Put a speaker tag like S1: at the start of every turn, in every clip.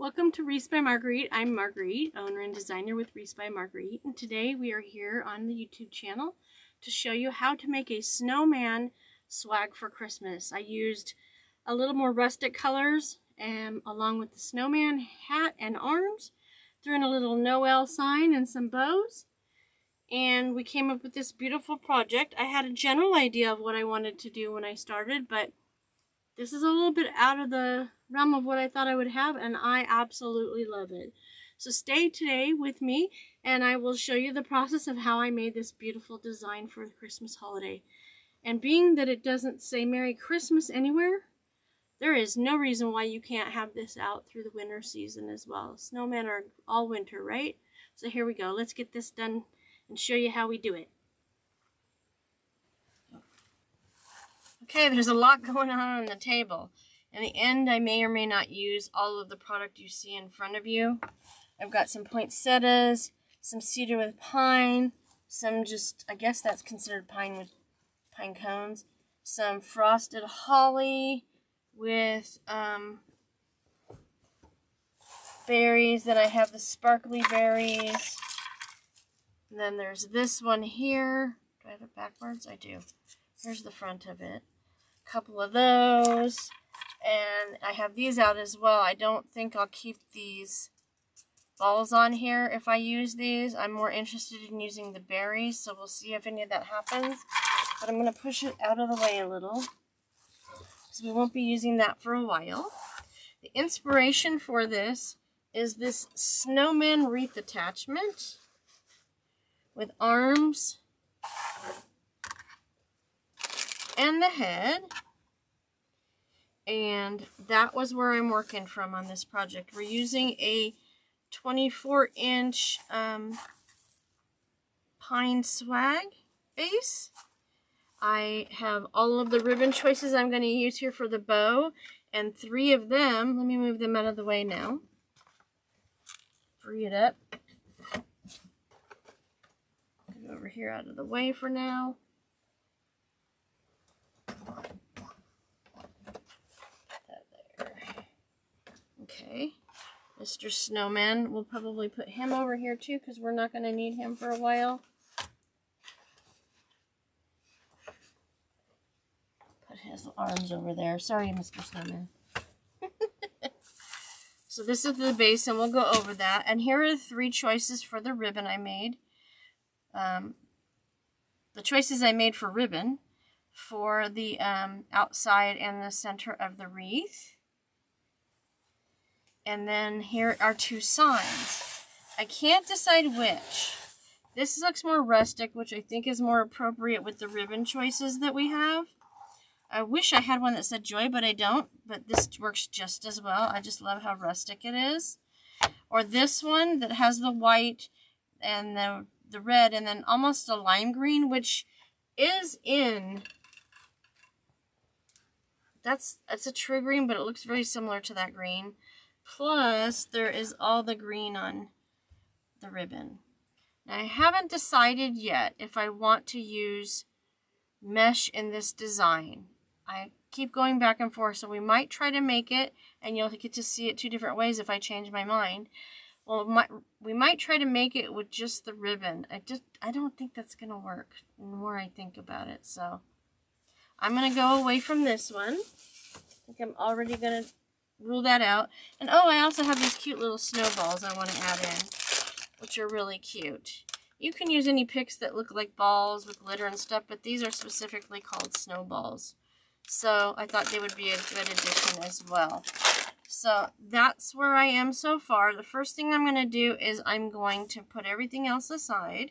S1: Welcome to Wreaths by Marguerite. I'm Marguerite, owner and designer with Wreaths by Marguerite, and today we are here on the YouTube channel to show you how to make a snowman swag for Christmas. I used a little more rustic colors and along with the snowman hat and arms, threw in a little Noel sign and some bows, and we came up with this beautiful project. I had a general idea of what I wanted to do when I started, but this is a little bit out of the realm of what I thought I would have, and I absolutely love it. So stay today with me, and I will show you the process of how I made this beautiful design for the Christmas holiday. And being that it doesn't say Merry Christmas anywhere, there is no reason why you can't have this out through the winter season as well. Snowmen are all winter, right? So here we go. Let's get this done and show you how we do it. Okay, there's a lot going on the table. In the end, I may or may not use all of the product you see in front of you. I've got some poinsettias, some cedar with pine, some just, I guess that's considered pine with pine cones, some frosted holly with berries that I have the sparkly berries. And then there's this one here. Do I have it backwards? I do. Here's the front of it. Couple of those, and I have these out as well. I don't think I'll keep these balls on here if I use these. I'm more interested in using the berries, so we'll see if any of that happens. But I'm going to push it out of the way a little, because we won't be using that for a while. The inspiration for this is this snowman wreath attachment with arms and the head, and that was where I'm working from on this project. We're using a 24-inch pine swag base. I have all of the ribbon choices I'm going to use here for the bow, and 3 of them, let me move them out of the way now, free it up, get it over here out of the way for now. Okay, Mr. Snowman, we'll probably put him over here too because we're not going to need him for a while. Put his arms over there. Sorry, Mr. Snowman. So this is the base, and we'll go over that. And here are the 3 choices for the ribbon I made. The choices I made for ribbon for the outside and the center of the wreath. And then here are 2 signs. I can't decide which. This looks more rustic, which I think is more appropriate with the ribbon choices that we have. I wish I had one that said joy, but I don't. But this works just as well. I just love how rustic it is. Or this one that has the white and the red and then almost a lime green, which is in... It's a true green, but it looks very similar to that green. Plus, there is all the green on the ribbon. Now, I haven't decided yet if I want to use mesh in this design. I keep going back and forth, so we might try to make it, and you'll get to see it 2 different ways if I change my mind. Well, we might try to make it with just the ribbon. I don't think that's going to work the more I think about it, so I'm going to go away from this one. I think I'm already going to rule that out. And oh, I also have these cute little snowballs I want to add in, which are really cute. You can use any picks that look like balls with glitter and stuff, but these are specifically called snowballs. So I thought they would be a good addition as well. So that's where I am so far. The first thing I'm going to do is I'm going to put everything else aside,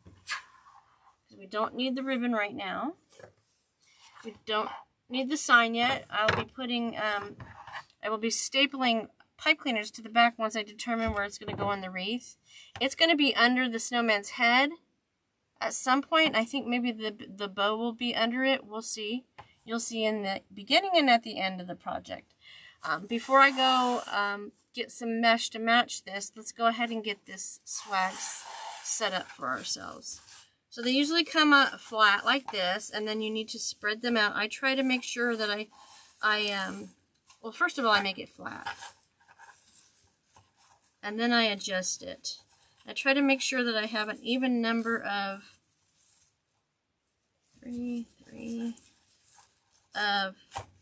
S1: because we don't need the ribbon right now. We don't need the sign yet. I'll be putting, I will be stapling pipe cleaners to the back once I determine where it's going to go on the wreath. It's going to be under the snowman's head at some point. I think maybe the bow will be under it. We'll see. You'll see in the beginning and at the end of the project. Before I go get some mesh to match this, let's go ahead and get this swag set up for ourselves. So they usually come out flat like this, and then you need to spread them out. I try to make sure that well, first of all, I make it flat. and then I adjust it. I try to make sure that I have an even number of three of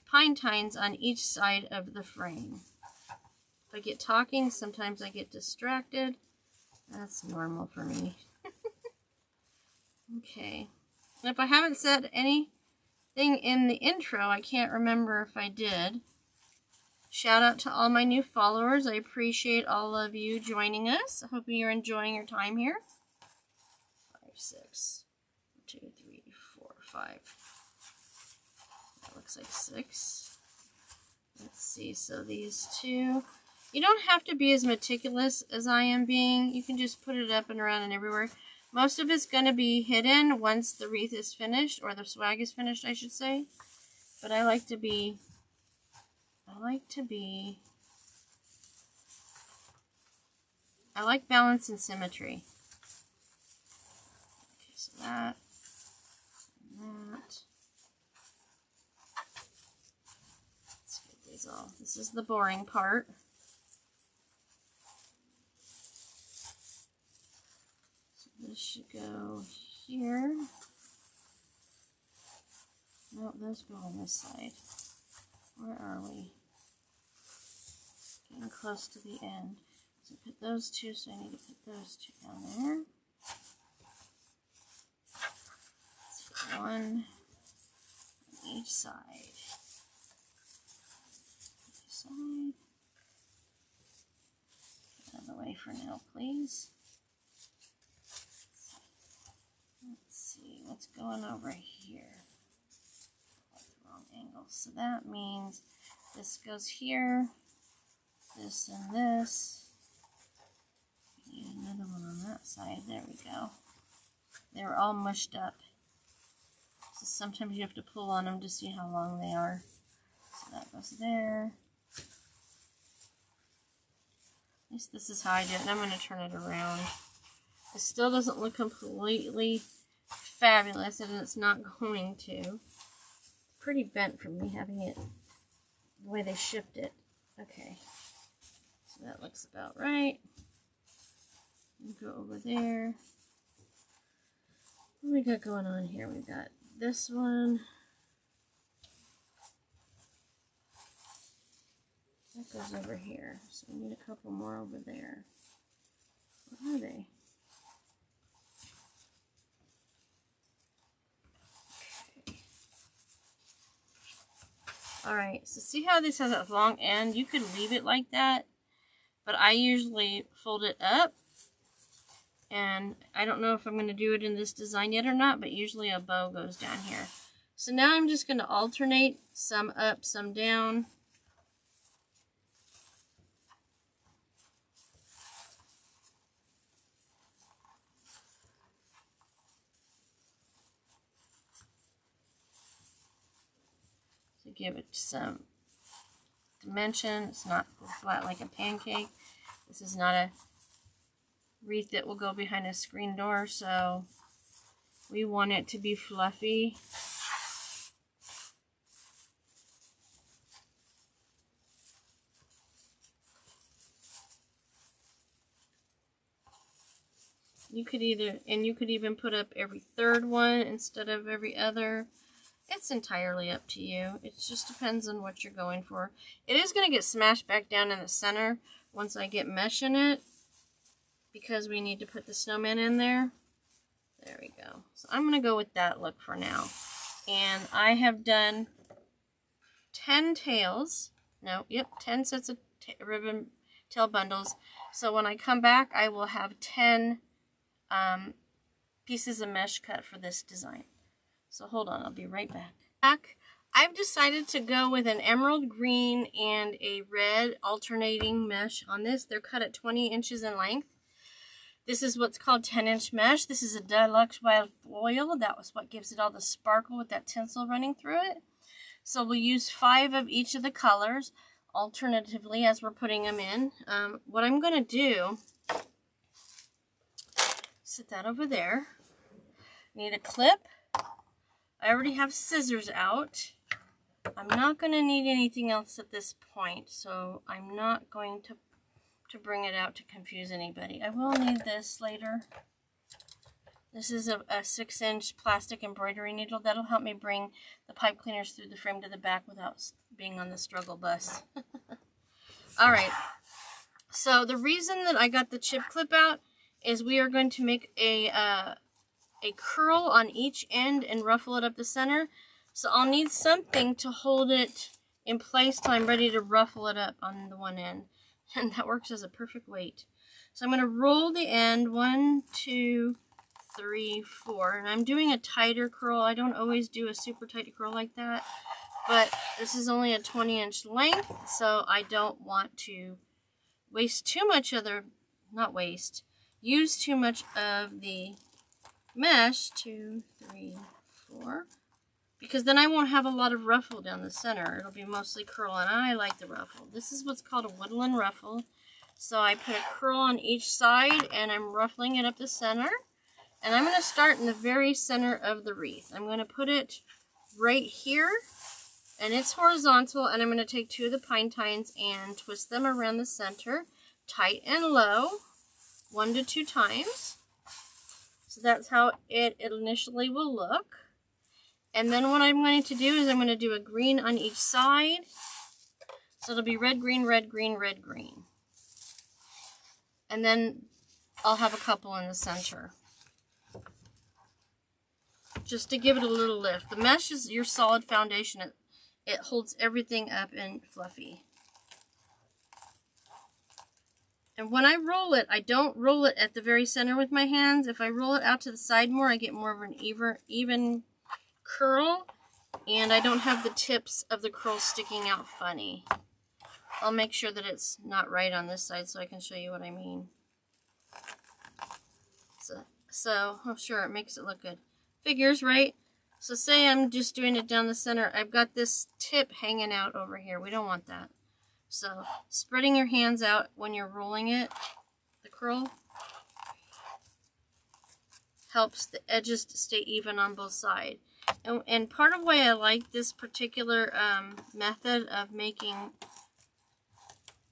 S1: pine tines on each side of the frame. If I get talking, sometimes I get distracted. That's normal for me. Okay. And if I haven't said anything in the intro, I can't remember if I did. Shout out to all my new followers. I appreciate all of you joining us. I hope you're enjoying your time here. 5, 6, 2, 3, 4, 5. That looks like 6. Let's see. So these two. You don't have to be as meticulous as I am being. You can just put it up and around and everywhere. Most of it's going to be hidden once the wreath is finished, or the swag is finished, I should say. But I like balance and symmetry. Okay, so that, and that. Let's get these all. This is the boring part. So this should go here. No, those go on this side. Where are we? Getting close to the end. So put those two, so I need to put those two down there. Let's get one on each side. Each side. Get out of the way for now, please. Let's see what's going over here. Angle. So that means this goes here, this and this. Need another one on that side. There we go. They're all mushed up. So sometimes you have to pull on them to see how long they are. So that goes there. At least this is how I do it. And I'm going to turn it around. It still doesn't look completely fabulous, and it's not going to. Pretty bent from me having it the way they shipped it. Okay, so that looks about right. Go over there. What do we got going on here? We got this one. That goes over here. So we need a couple more over there. What are they? Alright, so see how this has a long end? You could leave it like that, but I usually fold it up, and I don't know if I'm going to do it in this design yet or not, but usually a bow goes down here. So now I'm just going to alternate, some up, some down. Give it some dimension. It's not flat like a pancake. This is not a wreath that will go behind a screen door, so we want it to be fluffy. You could even put up every third one instead of every other. It's entirely up to you. It just depends on what you're going for. It is going to get smashed back down in the center once I get mesh in it, because we need to put the snowman in there. There we go. So I'm going to go with that look for now. And I have done 10 tails. No, yep, 10 sets of ribbon tail bundles. So when I come back, I will have 10 pieces of mesh cut for this design. So hold on, I'll be right back. I've decided to go with an emerald green and a red alternating mesh on this. They're cut at 20 inches in length. This is what's called 10-inch mesh. This is a deluxe wild foil. That was what gives it all the sparkle with that tinsel running through it. So we'll use 5 of each of the colors alternatively as we're putting them in. What I'm going to do, set that over there. Need a clip. I already have scissors out. I'm not going to need anything else at this point, so I'm not going to to bring it out to confuse anybody. I will need this later. This is a 6-inch plastic embroidery needle. That'll help me bring the pipe cleaners through the frame to the back without being on the struggle bus. All right. So the reason that I got the chip clip out is we are going to make a curl on each end and ruffle it up the center. So I'll need something to hold it in place till I'm ready to ruffle it up on the one end. And that works as a perfect weight. So I'm going to roll the end, 1, 2, 3, 4. And I'm doing a tighter curl. I don't always do a super tight curl like that. But this is only a 20-inch length, so I don't want to waste too much of the, use too much of the mesh. 2, 3, 4. Because then I won't have a lot of ruffle down the center. It'll be mostly curl, and I like the ruffle. This is what's called a woodland ruffle. So I put a curl on each side, and I'm ruffling it up the center. And I'm going to start in the very center of the wreath. I'm going to put it right here, and it's horizontal, and I'm going to take 2 of the pine tines and twist them around the center, tight and low, 1 to 2 times. So that's how it initially will look. And then what I'm going to do is I'm going to do a green on each side. So it'll be red, green, red, green, red, green. And then I'll have a couple in the center, just to give it a little lift. The mesh is your solid foundation. It holds everything up and fluffy. And when I roll it, I don't roll it at the very center with my hands. If I roll it out to the side more, I get more of an even curl, and I don't have the tips of the curl sticking out funny. I'll make sure that it's not right on this side so I can show you what I mean. Oh sure, it makes it look good. Figures, right? So say I'm just doing it down the center. I've got this tip hanging out over here. We don't want that. So spreading your hands out when you're rolling it, the curl, helps the edges to stay even on both sides. And part of why I like this particular method of making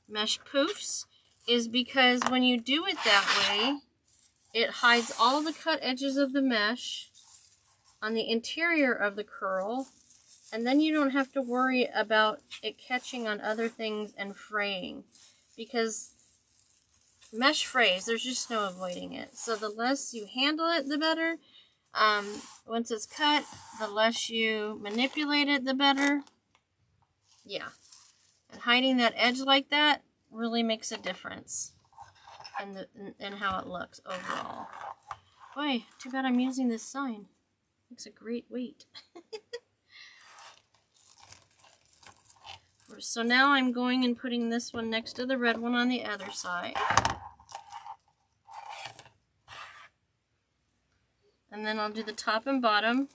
S1: mesh poofs is because when you do it that way, it hides all the cut edges of the mesh on the interior of the curl, and then you don't have to worry about it catching on other things and fraying, because mesh frays, there's just no avoiding it. So the less you handle it, the better. Once it's cut, the less you manipulate it, the better. Yeah. And hiding that edge like that really makes a difference in how it looks overall. Boy, too bad I'm using this sign. Makes a great weight. So now I'm going and putting this one next to the red one on the other side. And then I'll do the top and bottom.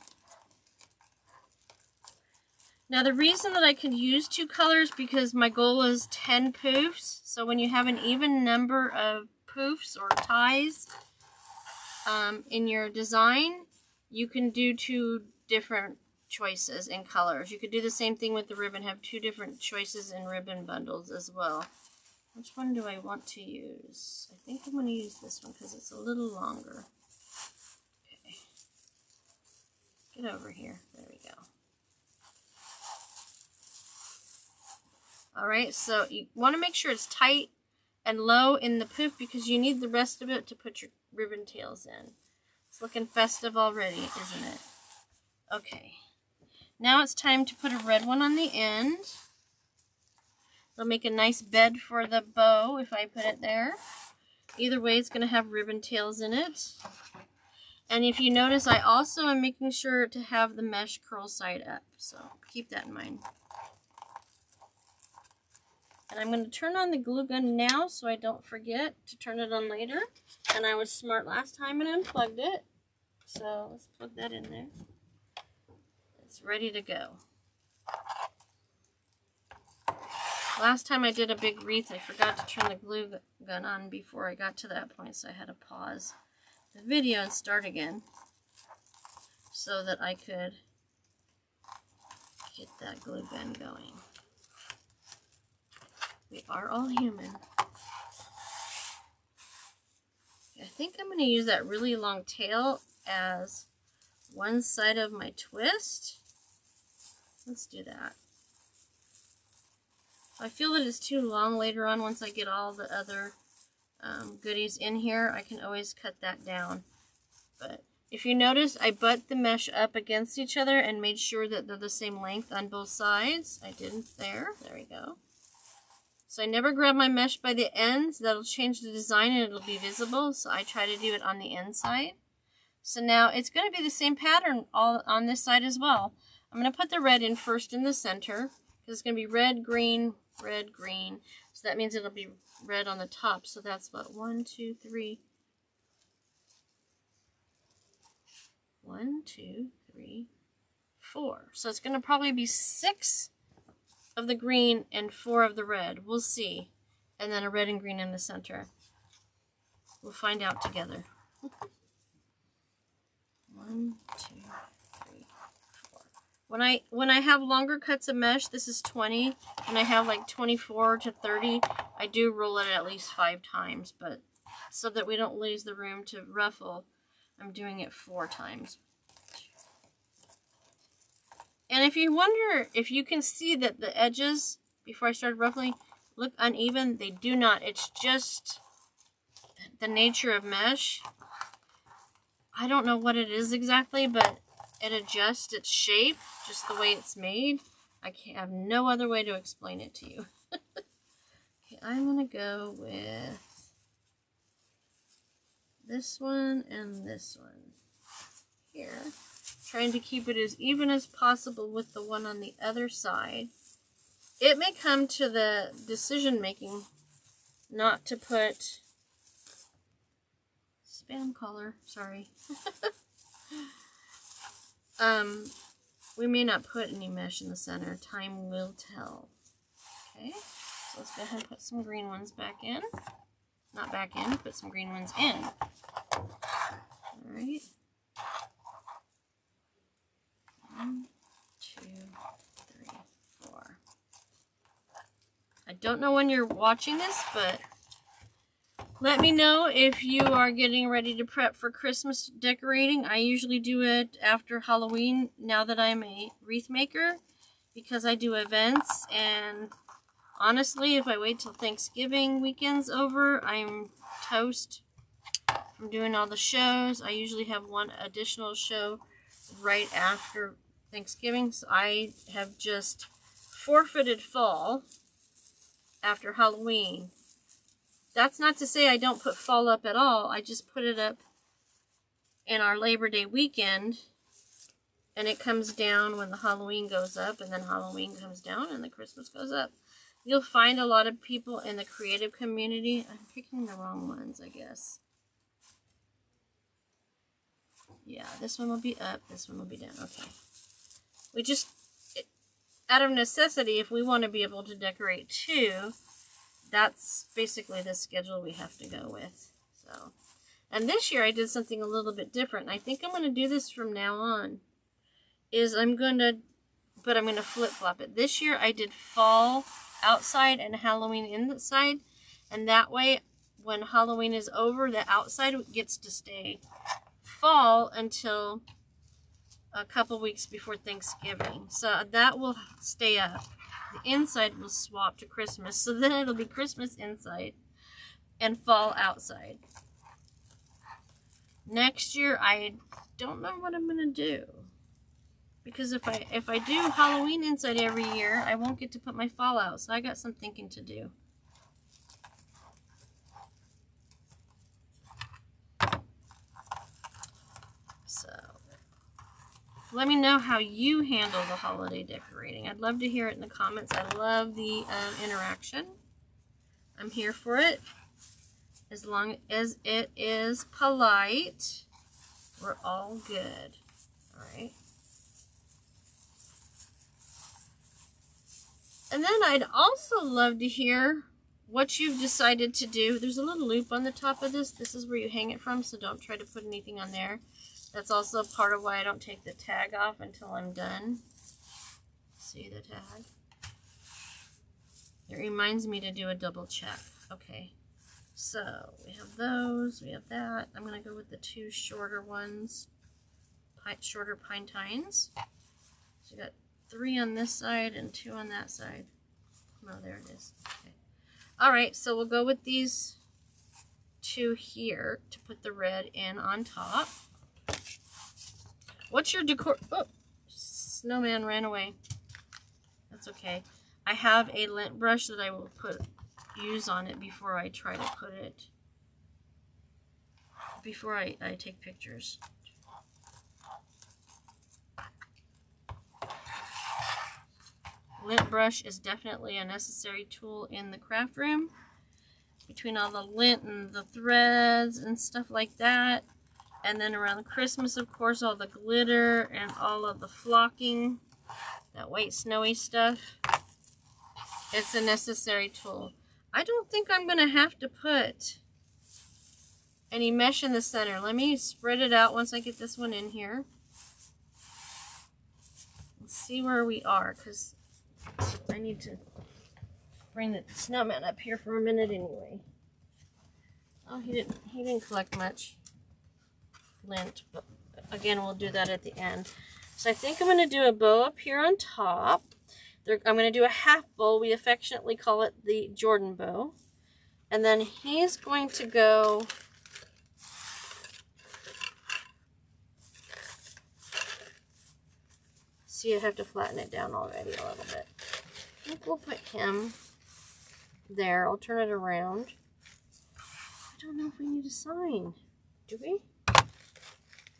S1: Now the reason that I could use 2 colors, because my goal is 10 poofs. So when you have an even number of poofs or ties in your design, you can do 2 different choices in colors. You could do the same thing with the ribbon, have 2 different choices in ribbon bundles as well. Which one do I want to use? I think I'm going to use this one because it's a little longer. Okay. Get over here. There we go. Alright, so you want to make sure it's tight and low in the poof because you need the rest of it to put your ribbon tails in. It's looking festive already, isn't it? Okay. Now it's time to put a red one on the end. It'll make a nice bed for the bow if I put it there. Either way, it's going to have ribbon tails in it. And if you notice, I also am making sure to have the mesh curl side up. So keep that in mind. And I'm going to turn on the glue gun now so I don't forget to turn it on later. And I was smart last time and unplugged it. So let's plug that in there. It's ready to go. Last time I did a big wreath, I forgot to turn the glue gun on before I got to that point, so I had to pause the video and start again so that I could get that glue gun going. We are all human. I think I'm going to use that really long tail as one side of my twist. Let's do that. If I feel that it's too long later on, once I get all the other goodies in here, I can always cut that down. But if you notice, I butt the mesh up against each other and made sure that they're the same length on both sides. I didn't there. There we go. So I never grab my mesh by the ends. That'll change the design and it'll be visible. So I try to do it on the inside. So now it's going to be the same pattern all on this side as well. I'm going to put the red in first in the center. Because it's going to be red, green, red, green. So that means it'll be red on the top. So that's what, 1, 2, 3. 1, 2, 3, 4. So it's going to probably be 6 of the green and 4 of the red. We'll see. And then a red and green in the center. We'll find out together. 1, 2, 3, 4. When I have longer cuts of mesh, this is 20. When I have like 24 to 30, I do roll it at least 5 times, but so that we don't lose the room to ruffle, I'm doing it 4 times. And if you wonder if you can see that the edges, before I started ruffling, look uneven, they do not. It's just the nature of mesh. I don't know what it is exactly, but it adjusts its shape just the way it's made. I have no other way to explain it to you. Okay, I'm going to go with this one and this one here. Trying to keep it as even as possible with the one on the other side. It may come to the decision making not to put spam color, sorry. We may not put any mesh in the center. Time will tell. Okay, so let's go ahead and put some green ones back in. Not back in, put some green ones in. Alright. 1, 2, 3, 4. I don't know when you're watching this, but let me know if you are getting ready to prep for Christmas decorating. I usually do it after Halloween now that I'm a wreath maker because I do events, and honestly, if I wait till Thanksgiving weekend's over, I'm toast from doing all the shows. I usually have one additional show right after Thanksgiving, so I have just forfeited fall after Halloween. That's not to say I don't put fall up at all. I just put it up in our Labor Day weekend, and it comes down when the Halloween goes up, and then Halloween comes down and the Christmas goes up. You'll find a lot of people in the creative community. I'm picking the wrong ones, I guess. Yeah, this one will be up, this one will be down. Okay. We just, out of necessity, if we want to be able to decorate too, that's basically the schedule we have to go with. So, and this year I did something a little bit different. I think I'm going to do this from now on. I'm going to flip-flop it. This year I did fall outside and Halloween inside. And that way, when Halloween is over, the outside gets to stay fall until a couple weeks before Thanksgiving. So that will stay up. The inside will swap to Christmas. So then it'll be Christmas inside and fall outside. Next year, I don't know what I'm going to do. Because if I do Halloween inside every year, I won't get to put my fall out. So I got some thinking to do. So let me know how you handle the holiday decorating. I'd love to hear it in the comments. I love the interaction. I'm here for it. As long as it is polite, we're all good. All right. And then I'd also love to hear what you've decided to do. There's a little loop on the top of this. This is where you hang it from, so don't try to put anything on there. That's also part of why I don't take the tag off until I'm done. See the tag? It reminds me to do a double check. Okay. So we have those, we have that. I'm going to go with the two shorter ones, shorter pine tines. So you got 3 on this side and 2 on that side. Oh, there it is. Okay. All right, so we'll go with these 2 here to put the red in on top. What's your decor? Oh, Snowman ran away. That's okay. I have a lint brush that I will use on it before I try to put it, before I take pictures. Lint brush is definitely a necessary tool in the craft room. Between all the lint and the threads and stuff like that. And then around Christmas, of course, all the glitter and all of the flocking, that white snowy stuff. It's a necessary tool. I don't think I'm going to have to put any mesh in the center. Let me spread it out once I get this one in here. Let's see where we are, because I need to bring the snowman up here for a minute anyway. Oh, he didn't collect much lint, but again, we'll do that at the end. So I think I'm going to do a bow up here on top. I'm going to do a half bow. We affectionately call it the Jordan bow. And then he's going to go see, I have to flatten it down already a little bit. I think we'll put him there. I'll turn it around. I don't know if we need a sign. Do we?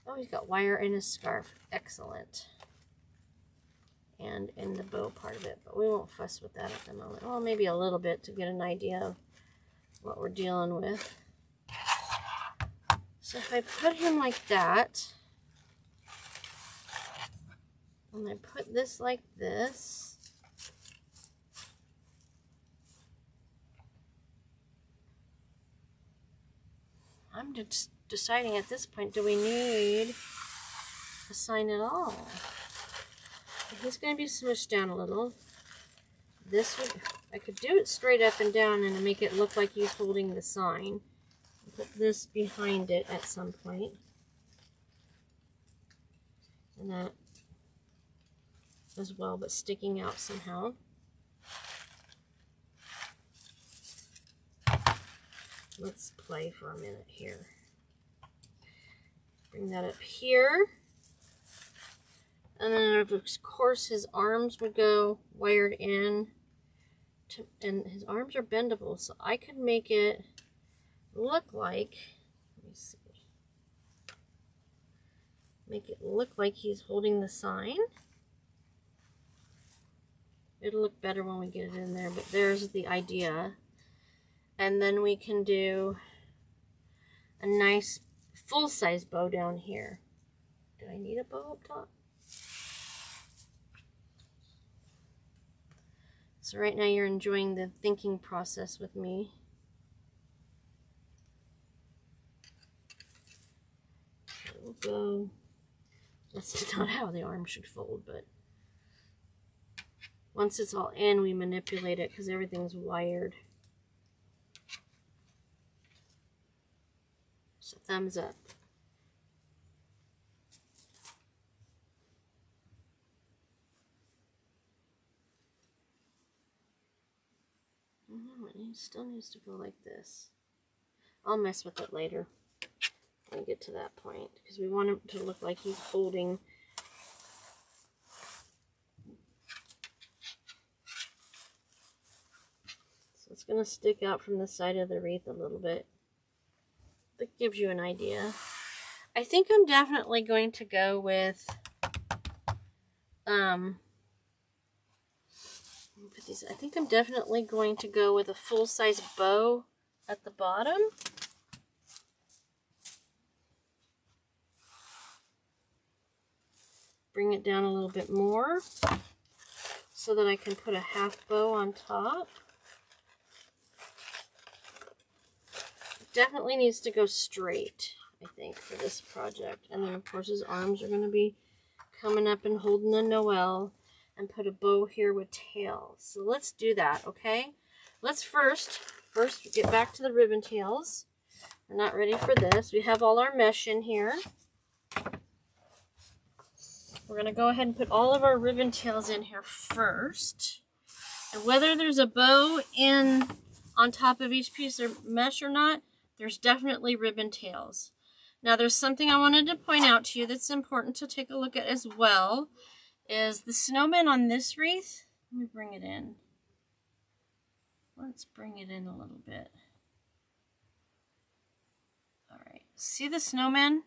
S1: Oh, he's got wire in his scarf. Excellent. And in the bow part of it, but we won't fuss with that at the moment. Well, maybe a little bit to get an idea of what we're dealing with. So if I put him like that, and I put this like this, I'm just deciding at this point, do we need a sign at all? He's going to be smushed down a little. This would, I could do it straight up and down and make it look like he's holding the sign. Put this behind it at some point. And that as well, but sticking out somehow. Let's play for a minute here. Bring that up here. And then, of course, his arms would go wired in. And his arms are bendable, so I could make it look like, let me see. Make it look like he's holding the sign. It'll look better when we get it in there, but there's the idea. And then we can do a nice full-size bow down here. Do I need a bow up top? So right now you're enjoying the thinking process with me. We'll go. That's not how the arm should fold, but once it's all in, we manipulate it because everything's wired. So thumbs up. It still needs to go like this. I'll mess with it later when we get to that point because we want him to look like he's holding. So it's going to stick out from the side of the wreath a little bit. That gives you an idea. I think I'm definitely going to go with I think I'm definitely going to go with a full-size bow at the bottom. Bring it down a little bit more so that I can put a half bow on top. It definitely needs to go straight, I think, for this project. And then, of course, his arms are going to be coming up and holding the Noel. And put a bow here with tails. So let's do that, okay? let's first get back to the ribbon tails. We're not ready for this. We have all our mesh in here. We're going to go ahead and put all of our ribbon tails in here first. And whether there's a bow on top of each piece of mesh or not, there's definitely ribbon tails. Now there's something I wanted to point out to you that's important to take a look at as well, is the snowman on this wreath. Let me bring it in. Let's bring it in a little bit. All right, see the snowman?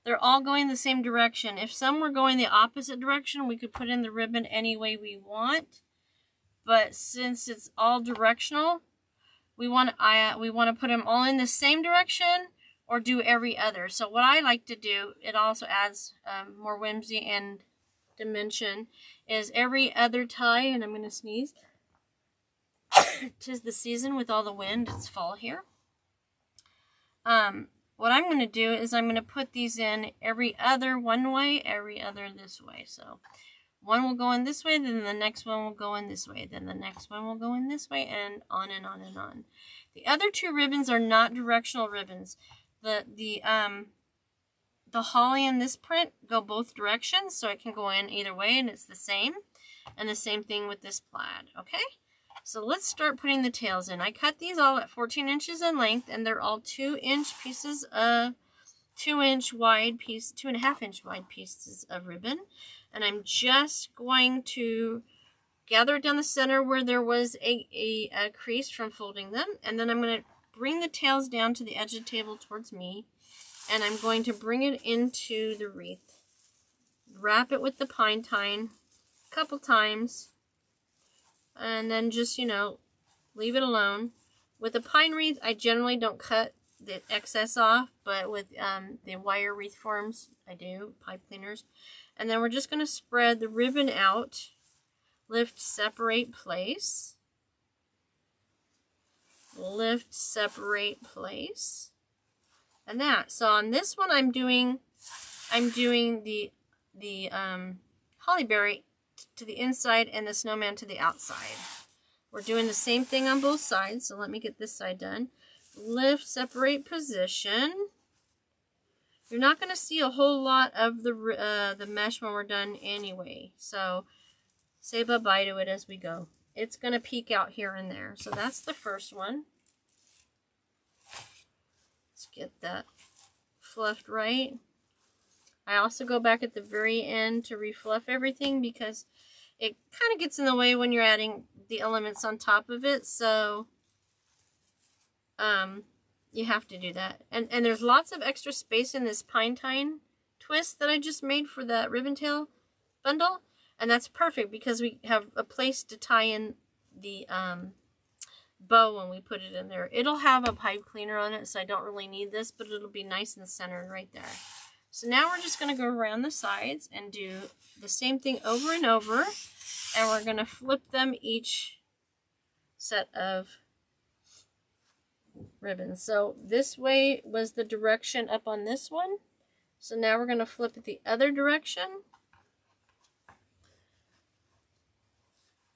S1: They're all going the same direction. If some were going the opposite direction, we could put in the ribbon any way we want. But since it's all directional, we want to put them all in the same direction or do every other. So what I like to do, it also adds more whimsy and dimension, is every other tie, and I'm going to sneeze. 'Tis the season with all the wind. It's fall here. What I'm going to do is I'm going to put these in every other one way, every other this way. So one will go in this way, then the next one will go in this way, then the next one will go in this way, and on and on and on. The other two ribbons are not directional ribbons. The holly in this print go both directions, so it can go in either way, and it's the same. And the same thing with this plaid, okay? So let's start putting the tails in. I cut these all at 14 inches in length, and they're all 2-inch pieces of 2-inch wide piece, 2.5-inch wide pieces of ribbon. And I'm just going to gather it down the center where there was a crease from folding them. And then I'm going to bring the tails down to the edge of the table towards me. And I'm going to bring it into the wreath. Wrap it with the pine tine a couple times. And then just, leave it alone. With a pine wreath, I generally don't cut the excess off, but with the wire wreath forms, I do, pipe cleaners. And then we're just going to spread the ribbon out, lift, separate, place. Lift, separate, place. And that. So on this one, I'm doing the hollyberry to the inside and the snowman to the outside. We're doing the same thing on both sides, so let me get this side done. Lift, separate, position. You're not going to see a whole lot of the mesh when we're done anyway, so say bye-bye to it as we go. It's going to peek out here and there. So that's the first one. Let's get that fluffed right. I also go back at the very end to refluff everything because it kind of gets in the way when you're adding the elements on top of it. So you have to do that. And there's lots of extra space in this pine tine twist that I just made for that ribbon tail bundle. And that's perfect because we have a place to tie in the bow when we put it in there. It'll have a pipe cleaner on it, so I don't really need this, but it'll be nice and centered right there. So now we're just going to go around the sides and do the same thing over and over. And we're going to flip them each set of ribbons. So this way was the direction up on this one. So now we're going to flip it the other direction.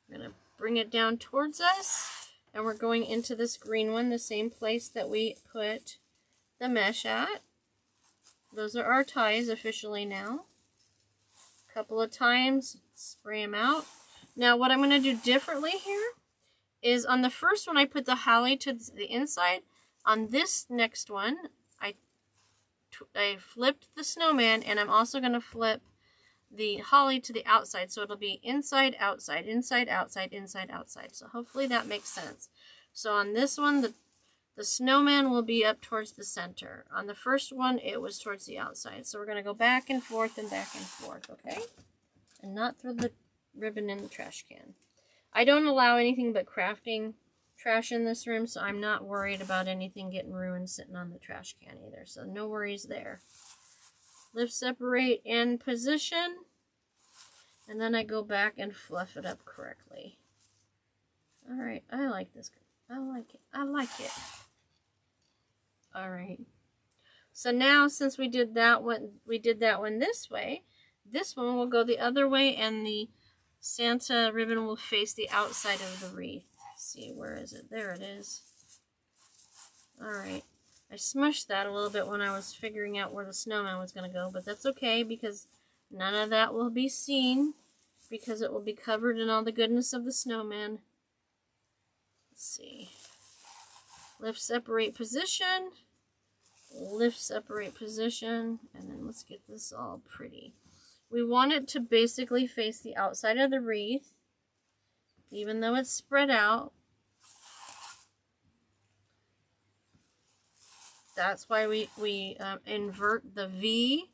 S1: We're going to bring it down towards us. And we're going into this green one, the same place that we put the mesh at. Those are our ties officially now. A couple of times, spray them out. Now what I'm going to do differently here is on the first one I put the holly to the inside. On this next one, I flipped the snowman, and I'm also going to flip the holly to the outside. So it'll be inside, outside, inside, outside, inside, outside. So hopefully that makes sense. So on this one, the snowman will be up towards the center. On the first one, it was towards the outside. So we're going to go back and forth and back and forth, okay? And not throw the ribbon in the trash can. I don't allow anything but crafting trash in this room, so I'm not worried about anything getting ruined sitting on the trash can either. So no worries there. Lift, separate, and position. And then I go back and fluff it up correctly. Alright, I like this. I like it. I like it. Alright. So now, since we did that one this way, this one will go the other way, and the Santa ribbon will face the outside of the wreath. see, where is it? There it is. Alright. I smushed that a little bit when I was figuring out where the snowman was going to go, but that's okay because none of that will be seen because it will be covered in all the goodness of the snowman. Let's see. Lift, separate, position. Lift, separate, position. And then let's get this all pretty. We want it to basically face the outside of the wreath, even though it's spread out. That's why we invert the V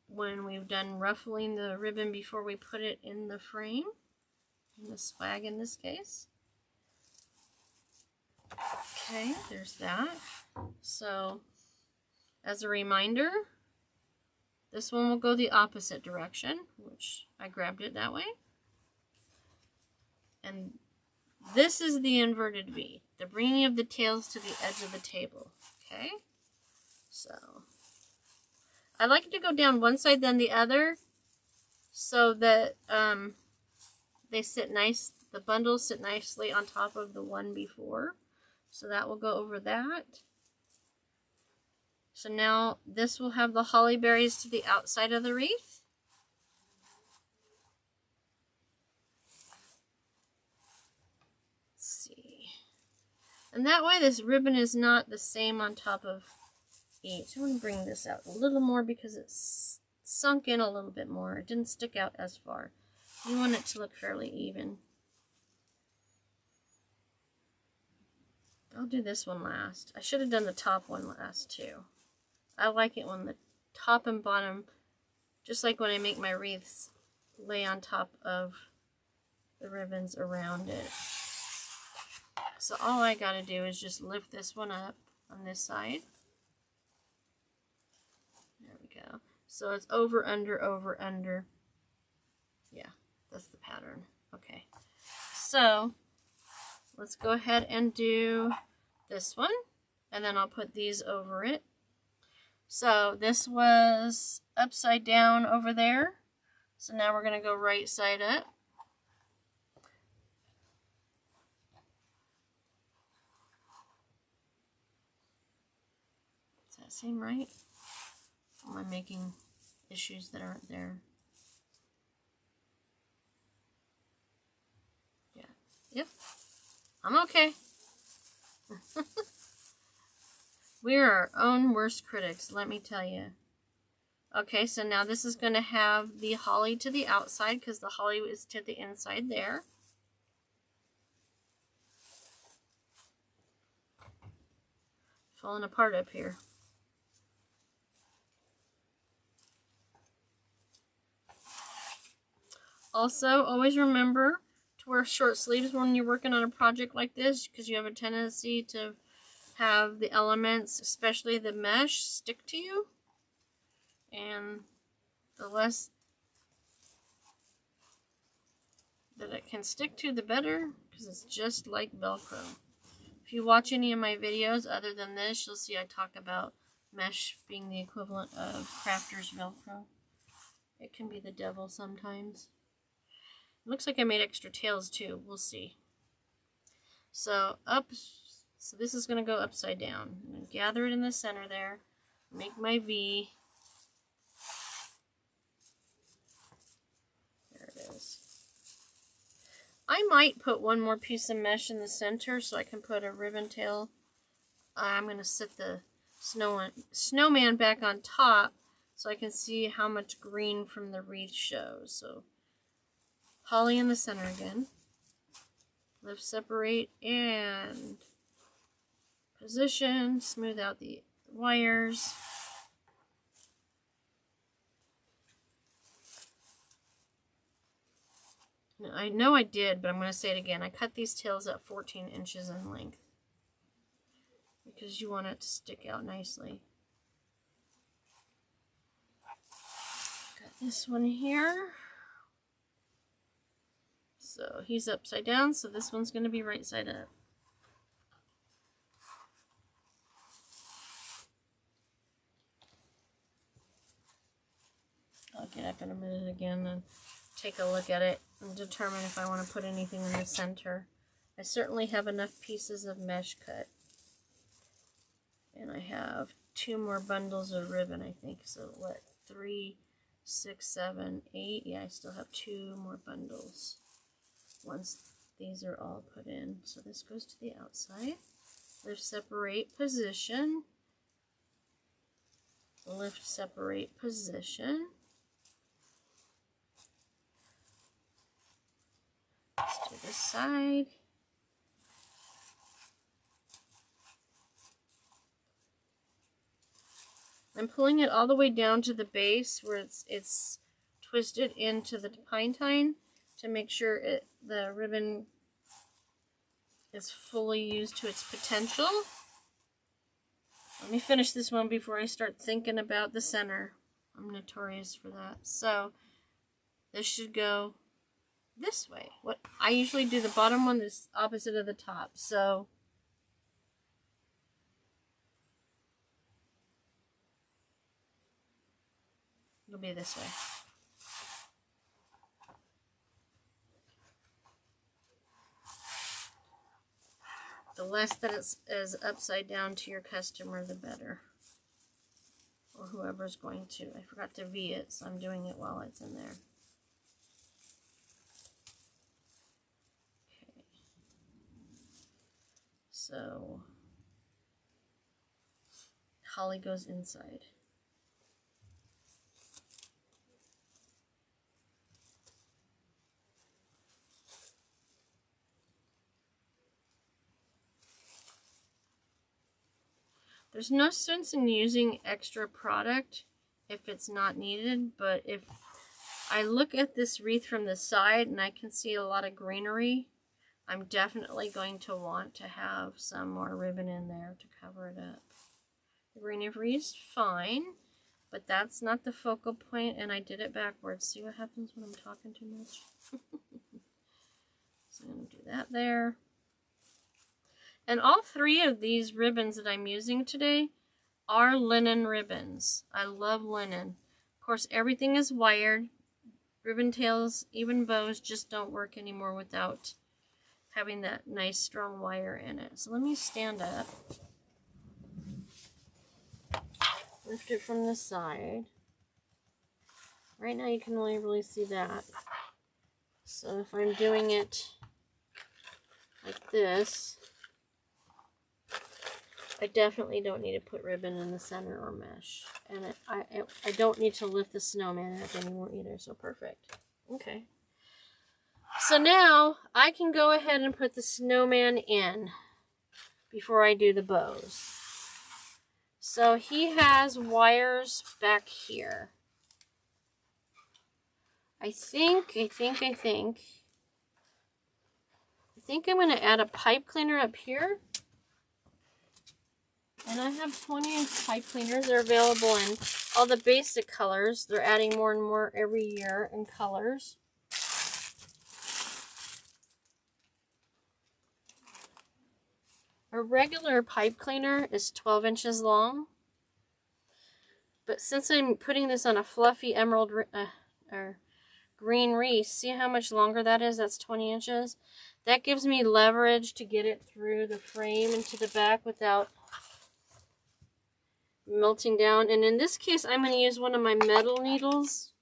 S1: when we've done ruffling the ribbon before we put it in the frame, in the swag in this case. Okay, there's that. So, as a reminder, this one will go the opposite direction, which I grabbed it that way. And this is the inverted V, the bringing of the tails to the edge of the table. Okay, so I like it to go down one side then the other, so that they sit nice. The bundles sit nicely on top of the one before. So that will go over that. So now this will have the holly berries to the outside of the wreath. Let's see. And that way this ribbon is not the same on top of each. I'm going to bring this out a little more because it's sunk in a little bit more. It didn't stick out as far. You want it to look fairly even. I'll do this one last. I should have done the top one last too. I like it when the top and bottom, just like when I make my wreaths, lay on top of the ribbons around it. So all I gotta do is just lift this one up on this side. There we go. So it's over, under, over, under. Yeah, that's the pattern. Okay. So let's go ahead and do this one, and then I'll put these over it. So this was upside down over there. So now we're going to go right side up. Does that seem right? Or am I making issues that aren't there? Yeah. Yep. I'm okay. We're our own worst critics, let me tell you. Okay, so now this is going to have the holly to the outside because the holly is to the inside there. Falling apart up here. Also, always remember to wear short sleeves when you're working on a project like this because you have a tendency to have the elements, especially the mesh, stick to you. And the less that it can stick to, the better, because it's just like Velcro. If you watch any of my videos other than this, you'll see I talk about mesh being the equivalent of crafter's Velcro. It can be the devil sometimes. It looks like I made extra tails too. We'll see. So so this is going to go upside down. I'm going to gather it in the center there. Make my V. There it is. I might put one more piece of mesh in the center so I can put a ribbon tail. I'm going to set the snowman back on top so I can see how much green from the wreath shows. So holly in the center again. Lift, separate, and position. Smooth out the wires. Now, I know I did, but I'm going to say it again. I cut these tails at 14 inches in length because you want it to stick out nicely. Got this one here. So he's upside down, so this one's going to be right side up. I'll get up in a minute again and take a look at it and determine if I want to put anything in the center. I certainly have enough pieces of mesh cut. And I have 2 more bundles of ribbon, I think. So what, 3, 6, 7, 8. Yeah, I still have 2 more bundles once these are all put in. So this goes to the outside. Lift, separate, position. Lift, separate, position. Let's do this side. I'm pulling it all the way down to the base where it's twisted into the pine tine to make sure the ribbon is fully used to its potential. Let me finish this one before I start thinking about the center. I'm notorious for that. So this should go this way. What I usually do, the bottom one is opposite of the top. So it'll be this way. The less that it is upside down to your customer, the better. Or whoever's going to. I forgot to V it, so I'm doing it while it's in there. Okay. So, holly goes inside. There's no sense in using extra product if it's not needed, but if I look at this wreath from the side and I can see a lot of greenery, I'm definitely going to want to have some more ribbon in there to cover it up. The greenery is fine, but that's not the focal point, and I did it backwards. See what happens when I'm talking too much? So I'm going to do that there. And all 3 of these ribbons that I'm using today are linen ribbons. I love linen. Of course, everything is wired. Ribbon tails, even bows, just don't work anymore without having that nice strong wire in it. So let me stand up. Lift it from the side. Right now you can only really see that. So if I'm doing it like this, I definitely don't need to put ribbon in the center or mesh. And I don't need to lift the snowman up anymore either, so perfect. Okay. So now I can go ahead and put the snowman in before I do the bows. So he has wires back here. I think I'm going to add a pipe cleaner up here. And I have 20 pipe cleaners. They're available in all the basic colors. They're adding more and more every year in colors. A regular pipe cleaner is 12 inches long. But since I'm putting this on a fluffy emerald or green wreath, see how much longer that is? That's 20 inches. That gives me leverage to get it through the frame into the back without melting down. And in this case, I'm going to use one of my metal needles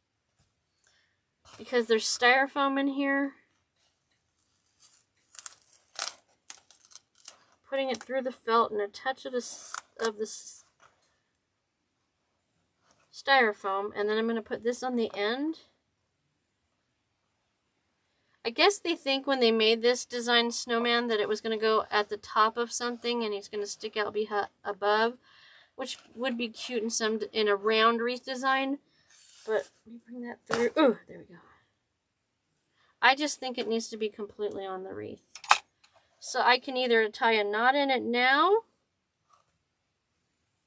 S1: because there's styrofoam in here. Putting it through the felt and a touch of this styrofoam, and then I'm going to put this on the end. I guess they think when they made this design snowman that it was going to go at the top of something and he's going to stick out above, which would be cute in a round wreath design. But let me bring that through. Oh, there we go. I just think it needs to be completely on the wreath. So I can either tie a knot in it now,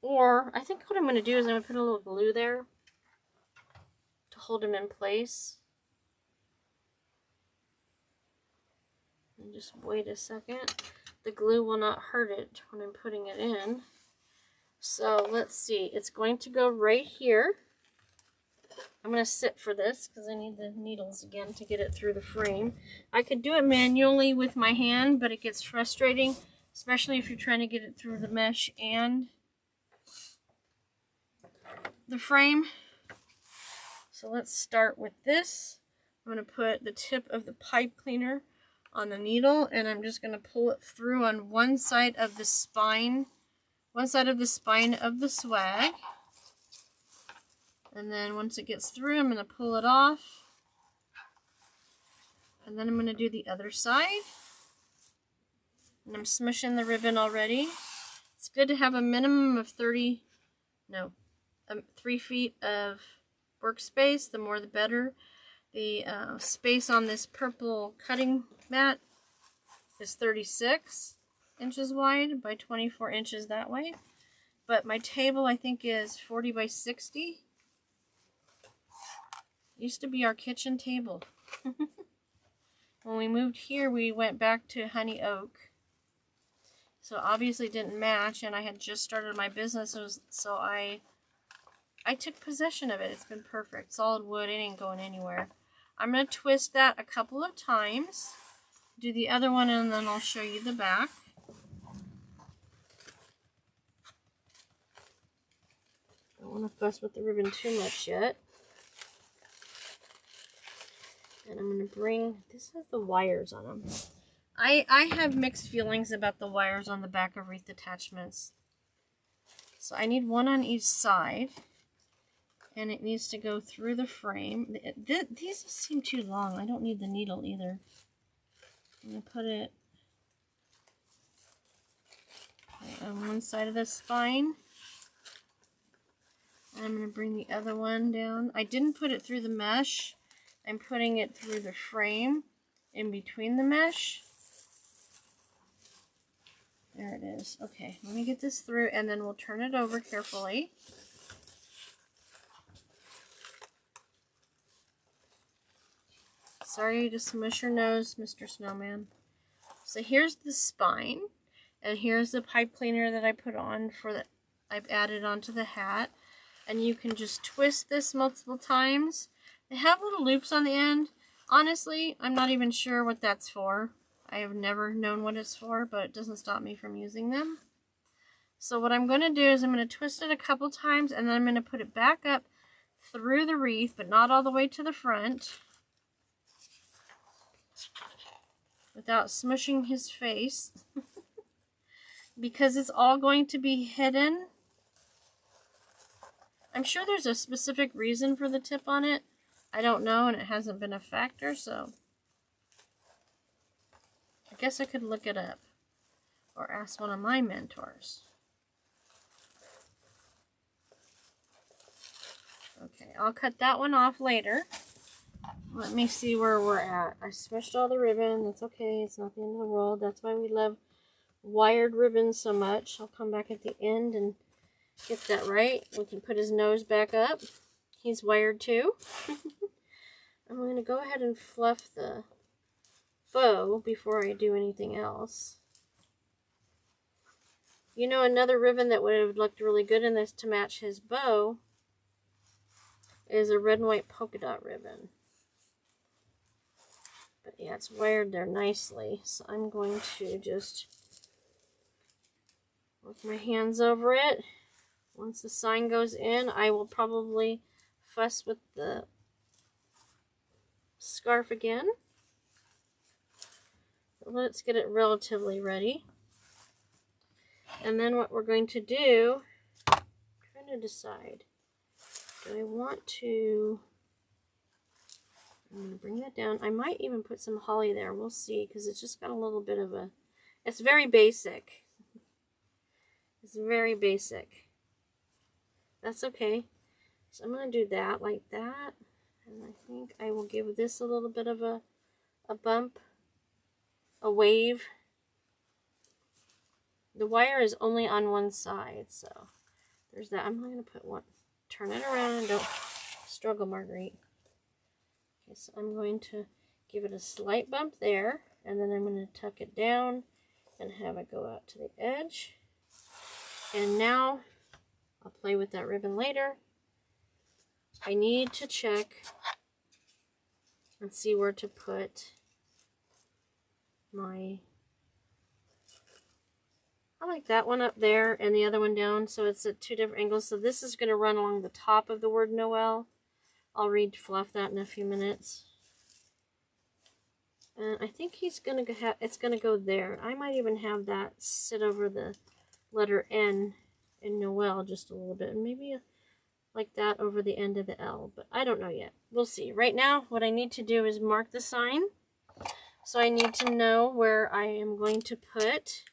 S1: or I think what I'm going to do is I'm going to put a little glue there to hold him in place. And just wait a second. The glue will not hurt it when I'm putting it in. So let's see. It's going to go right here. I'm going to sit for this because I need the needles again to get it through the frame. I could do it manually with my hand, but it gets frustrating, especially if you're trying to get it through the mesh and the frame. So let's start with this. I'm going to put the tip of the pipe cleaner on the needle, and I'm just going to pull it through on one side of the spine, of the swag. And then once it gets through, I'm going to pull it off. And then I'm going to do the other side. And I'm smushing the ribbon already. It's good to have a minimum of 3 feet of workspace. The more the better. The space on this purple cutting mat is 36 inches wide by 24 inches that way. But my table, I think, is 40 by 60. Used to be our kitchen table. When we moved here, we went back to honey oak. So obviously it didn't match, and I had just started my business, so I took possession of it. It's been perfect. Solid wood, it ain't going anywhere. I'm going to twist that a couple of times. Do the other one, and then I'll show you the back. Don't want to fuss with the ribbon too much yet. And I'm going to bring, this has the wires on them. I have mixed feelings about the wires on the back of wreath attachments. So I need one on each side. And it needs to go through the frame. These seem too long. I don't need the needle either. I'm going to put it on one side of the spine. I'm going to bring the other one down. I didn't put it through the mesh. I'm putting it through the frame in between the mesh. There it is. Okay, let me get this through, and then we'll turn it over carefully. Sorry to smush your nose, Mr. Snowman. So here's the spine, and here's the pipe cleaner that I put on I've added onto the hat. And you can just twist this multiple times. They have little loops on the end. Honestly, I'm not even sure what that's for. I have never known what it's for, but it doesn't stop me from using them. So what I'm going to do is I'm going to twist it a couple times, and then I'm going to put it back up through the wreath, but not all the way to the front, without smushing his face, because it's all going to be hidden. I'm sure there's a specific reason for the tip on it. I don't know, and it hasn't been a factor, so I guess I could look it up or ask one of my mentors. Okay, I'll cut that one off later. Let me see where we're at. I smushed all the ribbon. That's okay. It's not the end of the world. That's why we love wired ribbons so much. I'll come back at the end and get that right. We can put his nose back up. He's wired too. I'm going to go ahead and fluff the bow before I do anything else. You know, another ribbon that would have looked really good in this to match his bow is a red and white polka dot ribbon. But yeah, it's wired there nicely. So I'm going to just work my hands over it. Once the sign goes in, I will probably fuss with the scarf again. Let's get it relatively ready. And then what we're going to do, I'm trying to decide, do I want to, I'm going to bring that down. I might even put some holly there. We'll see, because it's just got a little bit of a, it's very basic. It's very basic. That's okay. So I'm going to do that like that. And I think I will give this a little bit of a bump, a wave. The wire is only on one side, so there's that. I'm going to put one, turn it around, and don't struggle, Marguerite. Okay, so I'm going to give it a slight bump there, and then I'm going to tuck it down and have it go out to the edge. And now I'll play with that ribbon later. I need to check and see where to put my... I like that one up there and the other one down, so it's at 2 different angles. So this is going to run along the top of the word Noel. I'll fluff that in a few minutes. And I think he's going to it's going to go there. I might even have that sit over the letter N in Noel just a little bit. Maybe like that over the end of the L, but I don't know yet. We'll see. Right now, what I need to do is mark the sign. So I need to know where I am going to put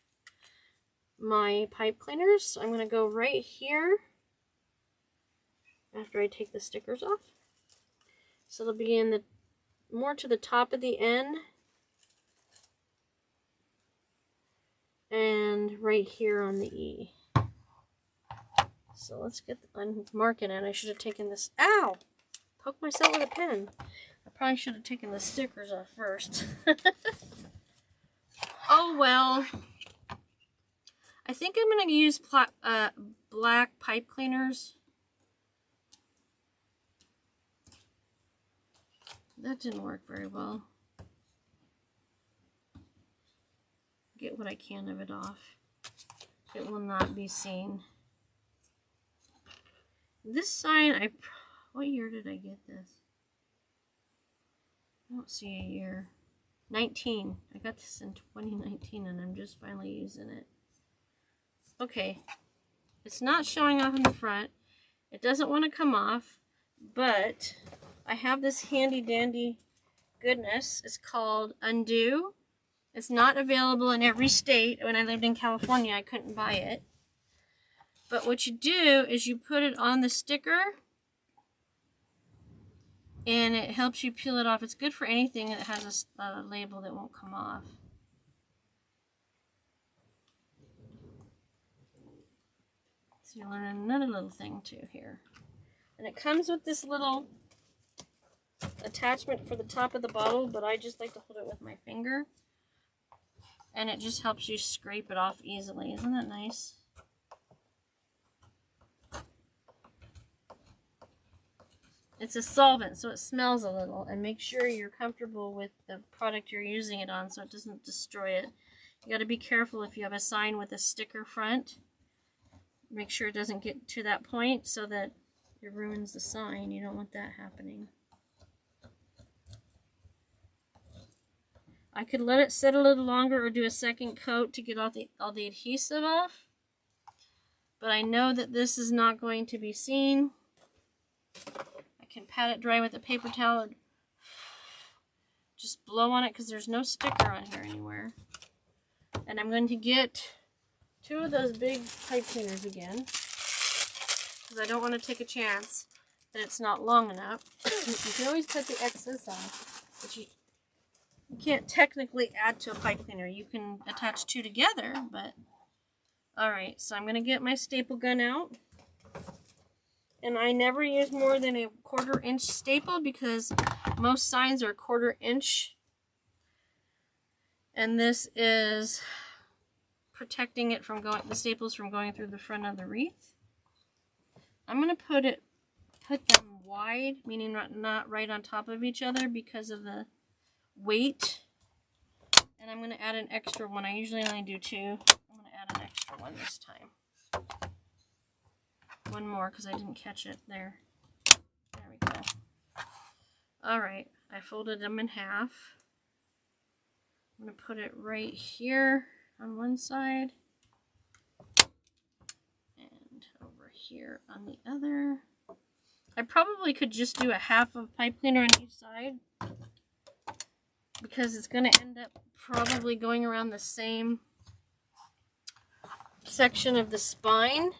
S1: my pipe cleaners. So I'm going to go right here after I take the stickers off. So they'll be in the more to the top of the N and right here on the E. So let's get I'm marking it. I should have taken this. Ow! Poke myself with a pen. I probably should have taken the stickers off first. Oh well. I think I'm going to use black pipe cleaners. That didn't work very well. Get what I can of it off. It will not be seen. This sign, what year did I get this? I don't see a year. 19. I got this in 2019 and I'm just finally using it. Okay. It's not showing off in the front. It doesn't want to come off, but I have this handy dandy goodness. It's called Undo. It's not available in every state. When I lived in California, I couldn't buy it. But what you do is you put it on the sticker and it helps you peel it off. It's good for anything that has a label that won't come off. So you learn another little thing too here. And it comes with this little attachment for the top of the bottle, but I just like to hold it with my finger. And it just helps you scrape it off easily. Isn't that nice? It's a solvent, so it smells a little. And make sure you're comfortable with the product you're using it on so it doesn't destroy it. You got to be careful if you have a sign with a sticker front. Make sure it doesn't get to that point so that it ruins the sign. You don't want that happening. I could let it sit a little longer or do a second coat to get all the adhesive off. But I know that this is not going to be seen. I can pat it dry with a paper towel. Just blow on it because there's no sticker on here anywhere. And I'm going to get 2 of those big pipe cleaners again. Because I don't want to take a chance that it's not long enough. You can always cut the excess off. But you can't technically add to a pipe cleaner. You can attach 2 together, but... Alright, so I'm going to get my staple gun out. And I never use more than a 1/4 inch staple because most signs are 1/4 inch. And this is protecting it from the staples from going through the front of the wreath. I'm going to put them wide, meaning not right on top of each other because of the weight. And I'm going to add an extra one. I usually only do 2. I'm going to add an extra one this time. One more because I didn't catch it there. There we go. Alright, I folded them in half. I'm going to put it right here on one side. And over here on the other. I probably could just do a half of pipe cleaner on each side. Because it's going to end up probably going around the same section of the spine.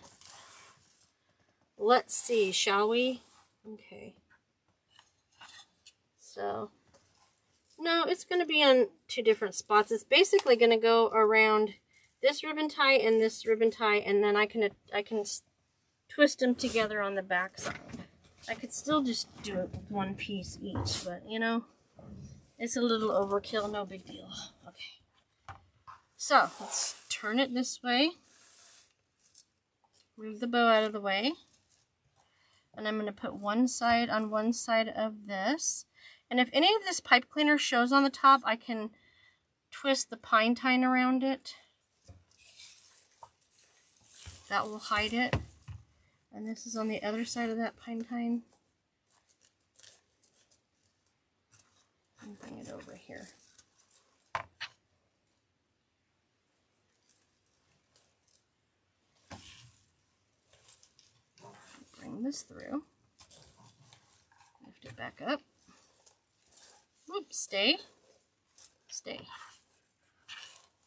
S1: Let's see, shall we? Okay. So, no, it's going to be on 2 different spots. It's basically going to go around this ribbon tie and this ribbon tie, and then I can twist them together on the back side. I could still just do it with 1 piece each, but you know, it's a little overkill, no big deal. Okay. So, let's turn it this way. Move the bow out of the way. And I'm going to put one side on one side of this. And if any of this pipe cleaner shows on the top, I can twist the pine tine around it. That will hide it. And this is on the other side of that pine tine. And bring it over here. Bring this through. Lift it back up. Whoops, stay. Stay.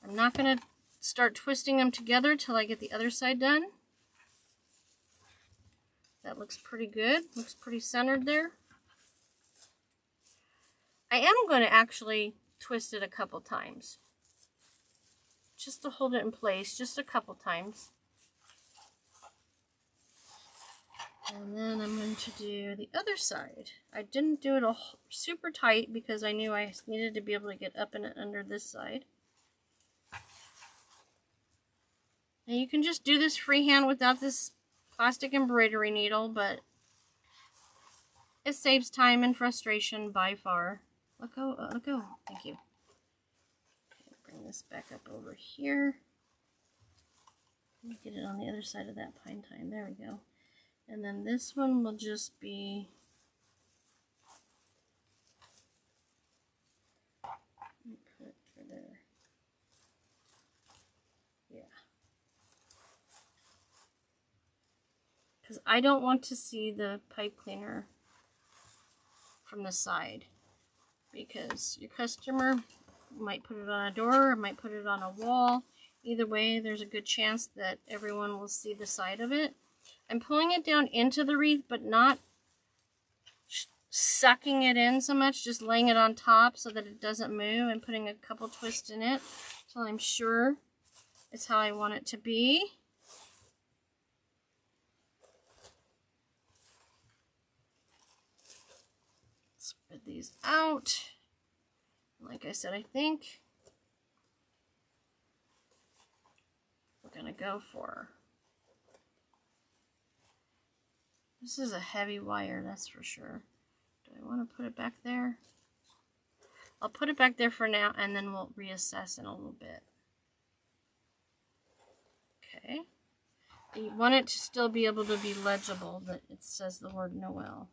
S1: I'm not going to start twisting them together till I get the other side done. That looks pretty good. Looks pretty centered there. I am going to actually twist it a couple times. Just to hold it in place, just a couple times. And then I'm going to do the other side. I didn't do it super tight because I knew I needed to be able to get up and under this side. Now you can just do this freehand without this plastic embroidery needle, but it saves time and frustration by far. Let go, let go. Thank you. Okay, bring this back up over here. Let me get it on the other side of that pine tine. There we go. And then this one will just be put it for there. Yeah. Because I don't want to see the pipe cleaner from the side. Because your customer might put it on a door or might put it on a wall. Either way, there's a good chance that everyone will see the side of it. I'm pulling it down into the wreath, but not sucking it in so much, just laying it on top so that it doesn't move and putting a couple twists in it until I'm sure it's how I want it to be. Spread these out. Like I said, I think we're going to go for... This is a heavy wire, that's for sure. Do I want to put it back there? I'll put it back there for now, and then we'll reassess in a little bit. Okay. You want it to still be able to be legible, that it says the word Noel.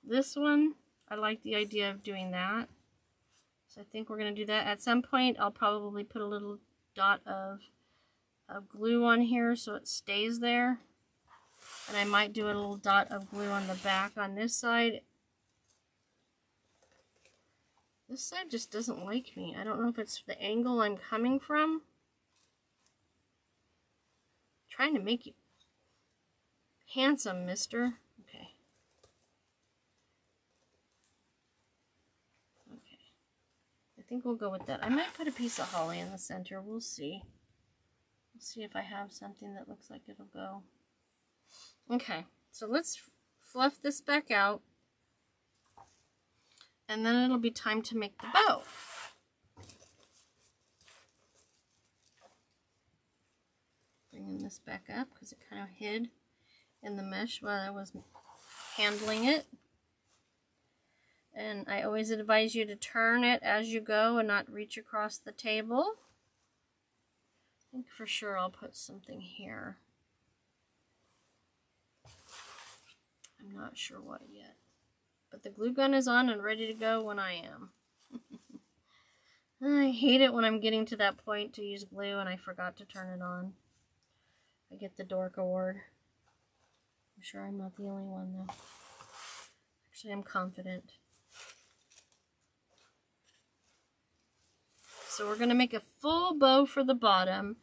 S1: This one, I like the idea of doing that. So I think we're going to do that. At some point, I'll probably put a little dot of glue on here so it stays there. And I might do a little dot of glue on the back on this side. This side just doesn't like me. I don't know if it's the angle I'm coming from. I'm trying to make you handsome, mister. Okay. Okay. I think we'll go with that. I might put a piece of holly in the center. We'll see. We'll see if I have something that looks like it'll go. Okay, so let's fluff this back out, and then it'll be time to make the bow. Bringing this back up because it kind of hid in the mesh while I was handling it. And I always advise you to turn it as you go and not reach across the table. I think for sure I'll put something here. I'm not sure what yet. But the glue gun is on and ready to go when I am. I hate it when I'm getting to that point to use glue and I forgot to turn it on. I get the dork award. I'm sure I'm not the only one though. Actually, I'm confident. So we're going to make a full bow for the bottom.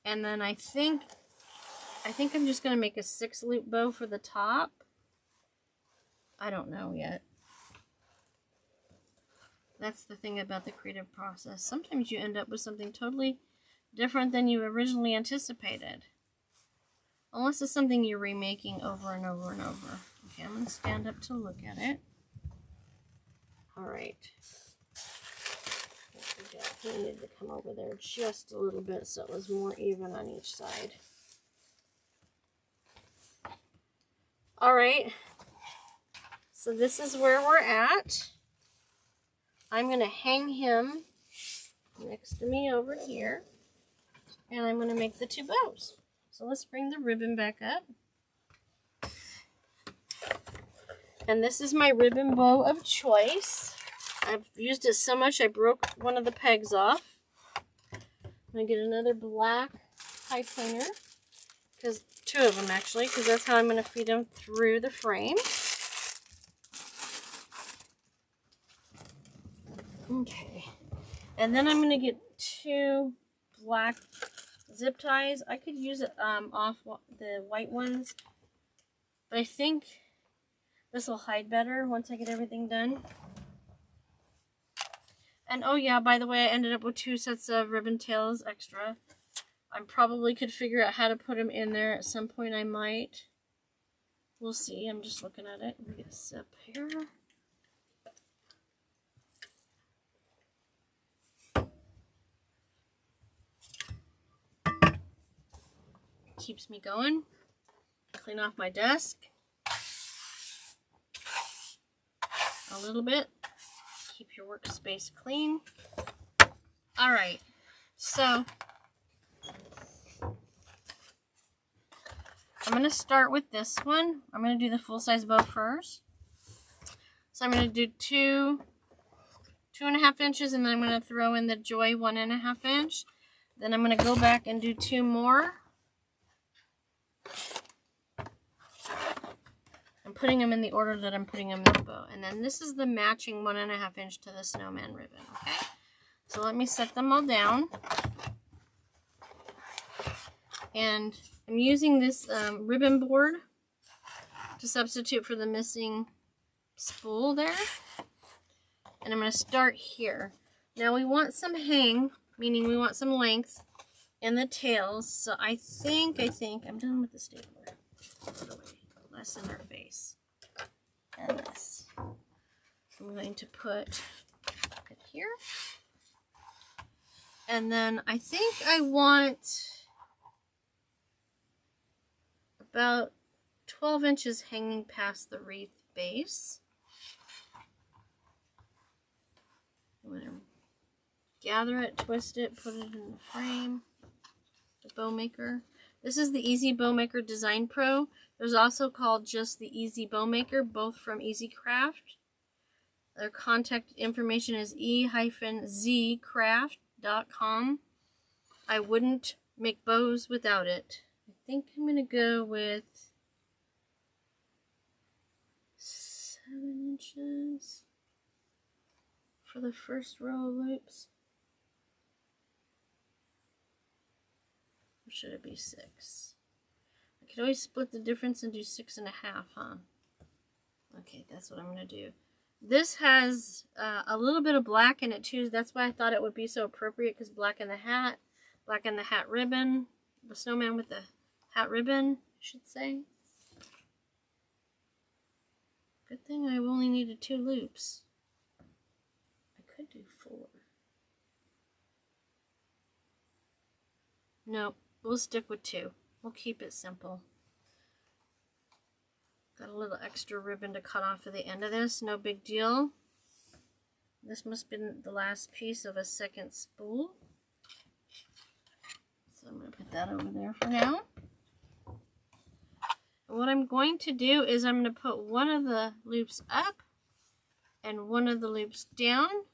S1: And then I think I'm just going to make a 6-loop bow for the top. I don't know yet. That's the thing about the creative process. Sometimes you end up with something totally different than you originally anticipated. Unless it's something you're remaking over and over and over. Okay, I'm going to stand up to look at it. Alright. He needed to come over there just a little bit so it was more even on each side. All right, so this is where we're at. I'm going to hang him next to me over here, and I'm going to make the 2 bows. So let's bring the ribbon back up. And this is my ribbon bow of choice. I've used it so much I broke one of the pegs off. I'm going to get another black high pointer, because 2 of them actually, because that's how I'm going to feed them through the frame. Okay, and then I'm going to get 2 black zip ties. I could use it off the white ones, but I think this will hide better once I get everything done. And oh yeah, by the way, I ended up with 2 sets of ribbon tails extra. I probably could figure out how to put them in there at some point. I might. We'll see. I'm just looking at it. Let me get a sip here. Keeps me going. Clean off my desk a little bit. Keep your workspace clean. All right, so I'm going to start with this one. I'm going to do the full-size bow first. So I'm going to do 2.5 inches, and then I'm going to throw in the Joy 1.5 inch. Then I'm going to go back and do 2 more. I'm putting them in the order that I'm putting them in the bow. And then this is the matching 1.5 inch to the snowman ribbon, okay? So let me set them all down. And I'm using this ribbon board to substitute for the missing spool there. And I'm going to start here. Now we want some hang, meaning we want some length in the tails. So I think I'm done with the stapler. Put it away. Less in her face. And this. I'm going to put it here. And then I think I want about 12 inches hanging past the wreath base. I'm going to gather it, twist it, put it in the frame. The bow maker. This is the Easy Bow Maker Design Pro. There's also called just the Easy Bow Maker, both from Easy Craft. Their contact information is e-zcraft.com. I wouldn't make bows without it. I think I'm going to go with 7 inches for the first row of loops. Or should it be 6? I could always split the difference and do 6.5, huh? Okay, that's what I'm going to do. This has a little bit of black in it too. That's why I thought it would be so appropriate, because black in the hat ribbon, the snowman with the hat ribbon, I should say. Good thing I've only needed 2 loops. I could do 4. Nope, we'll stick with 2. We'll keep it simple. Got a little extra ribbon to cut off at the end of this, no big deal. This must have been the last piece of a second spool. So I'm going to put that over there for now. And what I'm going to do is I'm going to put one of the loops up and one of the loops down,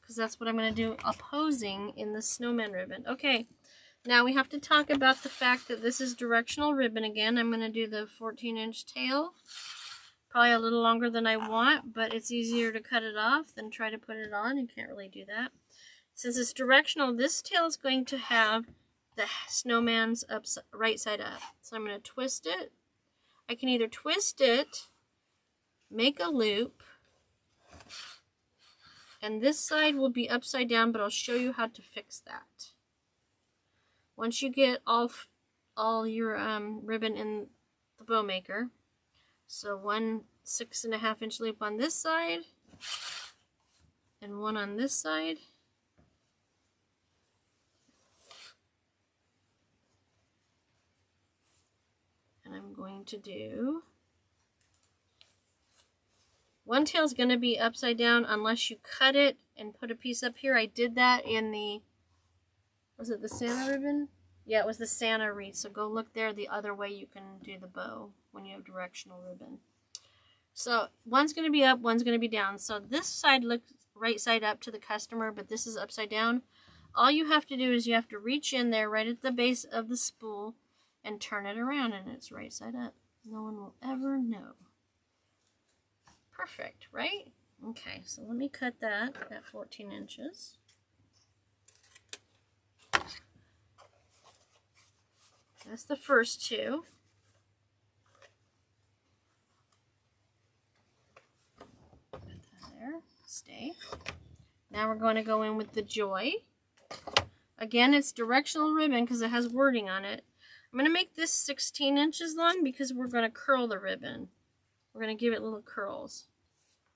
S1: because that's what I'm going to do opposing in the snowman ribbon. Okay. Now we have to talk about the fact that this is directional ribbon again. I'm going to do the 14-inch tail. Probably a little longer than I want, but it's easier to cut it off than try to put it on. You can't really do that. Since it's directional, this tail is going to have the snowman's right side up. So I'm going to twist it. I can either twist it, make a loop, and this side will be upside down, but I'll show you how to fix that. Once you get all your ribbon in the bow maker, so one 6.5 inch loop on this side and one on this side, going to do, one tail is going to be upside down unless you cut it and put a piece up here. I did that in the, was it the Santa ribbon? Yeah, it was the Santa wreath. So go look there. The other way you can do the bow when you have directional ribbon. So one's going to be up, one's going to be down. So this side looks right side up to the customer, but this is upside down. All you have to do is you have to reach in there right at the base of the spool and turn it around, and it's right side up. No one will ever know. Perfect, right? Okay, so let me cut that at 14 inches. That's the first two. Put that there, stay. Now we're going to go in with the joy. Again, it's directional ribbon because it has wording on it. I'm going to make this 16 inches long because we're going to curl the ribbon. We're going to give it little curls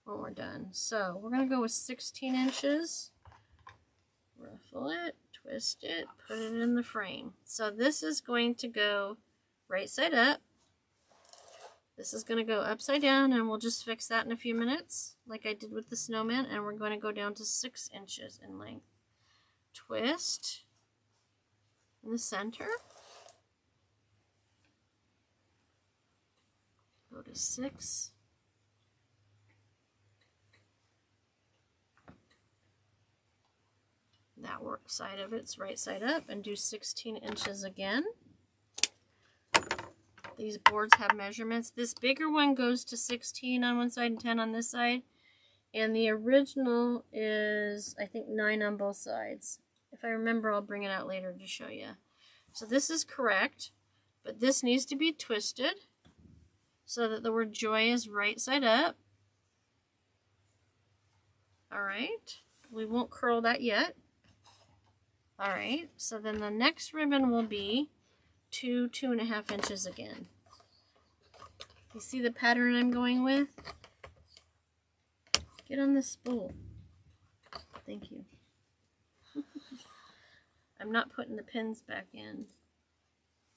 S1: when we're done. So we're going to go with 16 inches. Ruffle it, twist it, put it in the frame. So this is going to go right side up. This is going to go upside down, and we'll just fix that in a few minutes like I did with the snowman, and we're going to go down to 6 inches in length. Twist in the center. Go to 6. That work side of it's right side up, and do 16 inches again. These boards have measurements. This bigger one goes to 16 on one side and 10 on this side. And the original is, I think, 9 on both sides. If I remember, I'll bring it out later to show you. So this is correct, but this needs to be twisted so that the word joy is right side up. All right, we won't curl that yet. All right, so then the next ribbon will be 2.5 inches again. You see the pattern I'm going with? Get on this spool. Thank you. I'm not putting the pins back in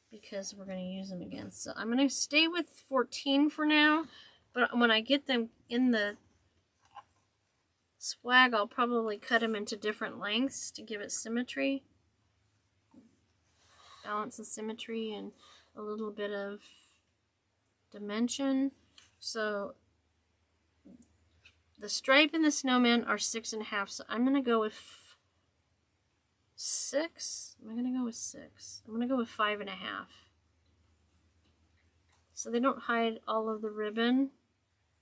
S1: because we're going to use them again. So I'm going to stay with 14 for now, but when I get them in the swag, I'll probably cut them into different lengths to give it symmetry, balance and symmetry, and a little bit of dimension. So the stripe and the snowman are 6.5, so I'm going to go with 6. Am I going to go with 6? I'm going to go with 5.5. So they don't hide all of the ribbon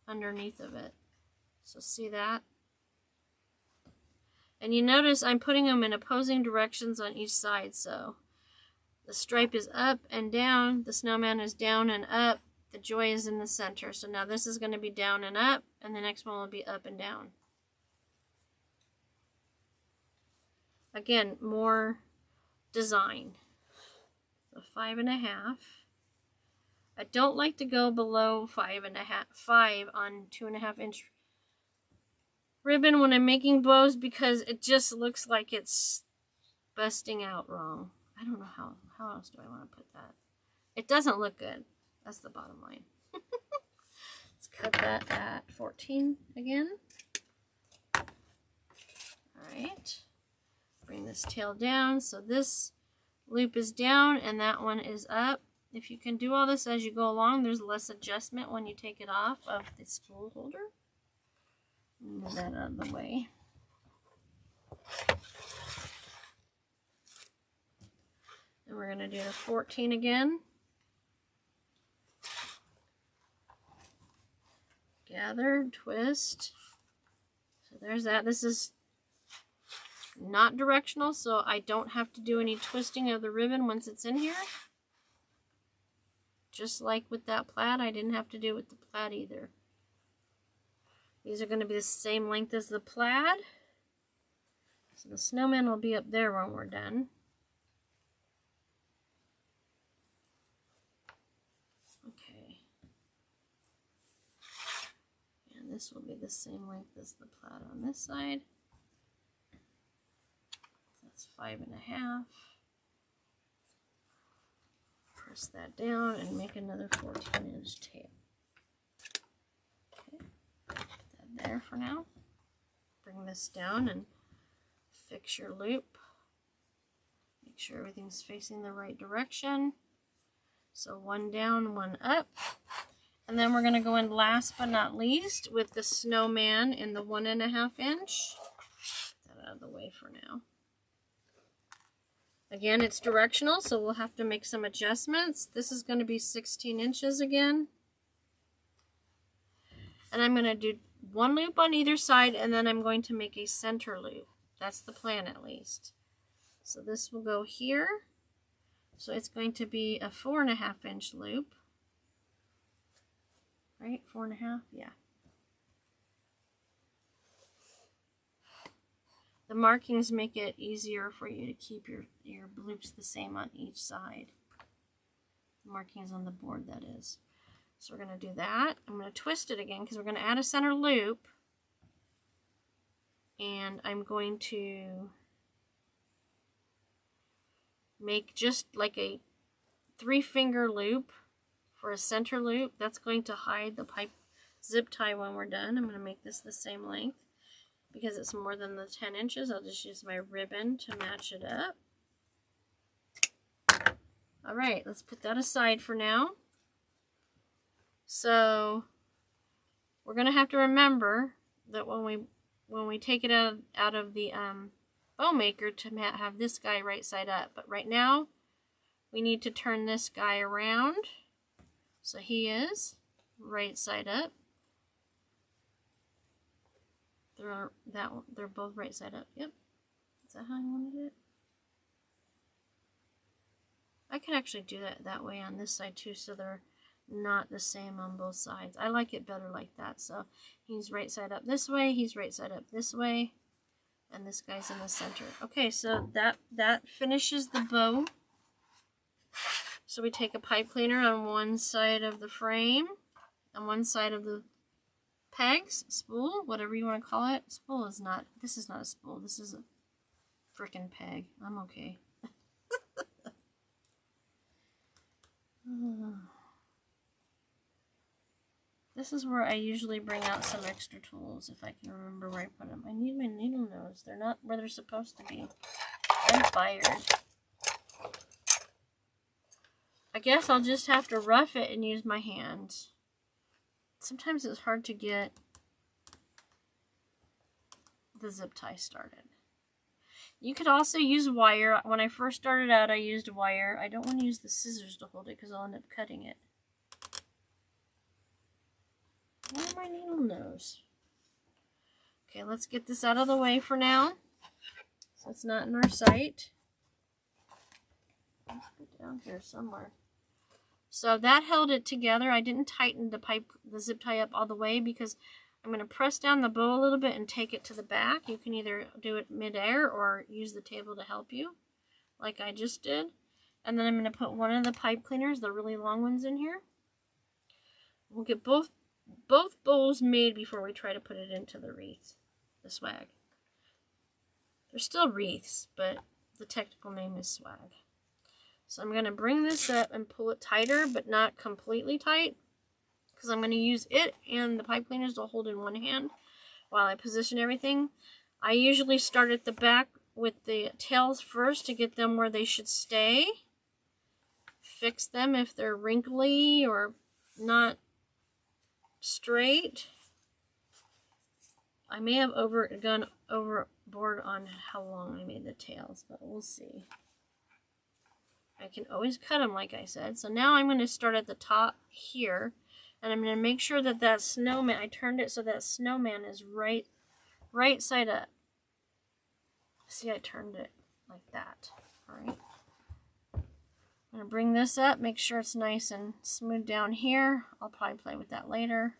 S1: underneath of it. So see that? And you notice I'm putting them in opposing directions on each side. So the stripe is up and down, the snowman is down and up, the joy is in the center. So now this is going to be down and up, and the next one will be up and down. Again, more design. So 5.5. I don't like to go below 5 on 2.5 inch ribbon when I'm making bows because it just looks like it's busting out wrong. I don't know how else do I want to put that. It doesn't look good. That's the bottom line. Let's cut that at 14 again. Alright. Bring this tail down. So this loop is down and that one is up. If you can do all this as you go along, there's less adjustment when you take it off of the spool holder. Move that out of the way. And we're going to do the 14 again. Gather, twist. So there's that. This is not directional, so I don't have to do any twisting of the ribbon once it's in here. Just like with that plaid, I didn't have to do it with the plaid either. These are going to be the same length as the plaid. So the snowman will be up there when we're done. Okay. And this will be the same length as the plaid on this side. So that's 5.5. press that down and make another 14-inch tail. Okay, put that there for now. Bring this down and fix your loop. Make sure everything's facing the right direction. So one down, one up. And then we're going to go in last but not least with the snowman in the 1.5 inch. Get that out of the way for now. Again, it's directional, so we'll have to make some adjustments. This is going to be 16 inches again. And I'm going to do one loop on either side, and then I'm going to make a center loop. That's the plan, at least. So this will go here. So it's going to be a 4.5 inch loop. Right? 4.5? Yeah. The markings make it easier for you to keep your loops the same on each side. The markings on the board, that is. So we're going to do that. I'm going to twist it again because we're going to add a center loop. And I'm going to make just like a 3-finger loop for a center loop. That's going to hide the pipe zip tie when we're done. I'm going to make this the same length. Because it's more than the 10 inches, I'll just use my ribbon to match it up. Alright, let's put that aside for now. So, we're going to have to remember that when we take it out of the bow maker to have this guy right side up. But right now, we need to turn this guy around. So he is right side up. They're both right side up. Yep. Is that how I wanted it? I can actually do that way on this side too, so they're not the same on both sides. I like it better like that. So he's right side up this way, he's right side up this way, and this guy's in the center. Okay, so that finishes the bow. So we take a pipe cleaner on one side of the frame, on one side of the pegs, spool, whatever you want to call it. Spool is not, this is not a spool, this is a frickin' peg. I'm okay. This is where I usually bring out some extra tools, if I can remember where I put them. I need my needle nose. They're not where they're supposed to be. I'm fired. I guess I'll just have to rough it and use my hands. Sometimes it's hard to get the zip tie started. You could also use wire. When I first started out, I used wire. I don't want to use the scissors to hold it because I'll end up cutting it. Where's my needle nose? Okay, let's get this out of the way for now, so it's not in our sight. Let's put it down here somewhere. So that held it together. I didn't tighten the zip tie up all the way because I'm going to press down the bow a little bit and take it to the back. You can either do it mid-air or use the table to help you, like I just did. And then I'm going to put one of the pipe cleaners, the really long ones, in here. We'll get both bows made before we try to put it into the wreath, the swag. They're still wreaths, but the technical name is swag. So I'm going to bring this up and pull it tighter, but not completely tight, because I'm going to use it and the pipe cleaners to hold in one hand while I position everything. I usually start at the back with the tails first to get them where they should stay. Fix them if they're wrinkly or not straight. I may have gone overboard on how long I made the tails, but we'll see. I can always cut them, like I said. So now I'm going to start at the top here, and I'm going to make sure that that snowman, I turned it so that snowman is right side up. See, I turned it like that. All right. I'm going to bring this up, make sure it's nice and smooth down here. I'll probably play with that later.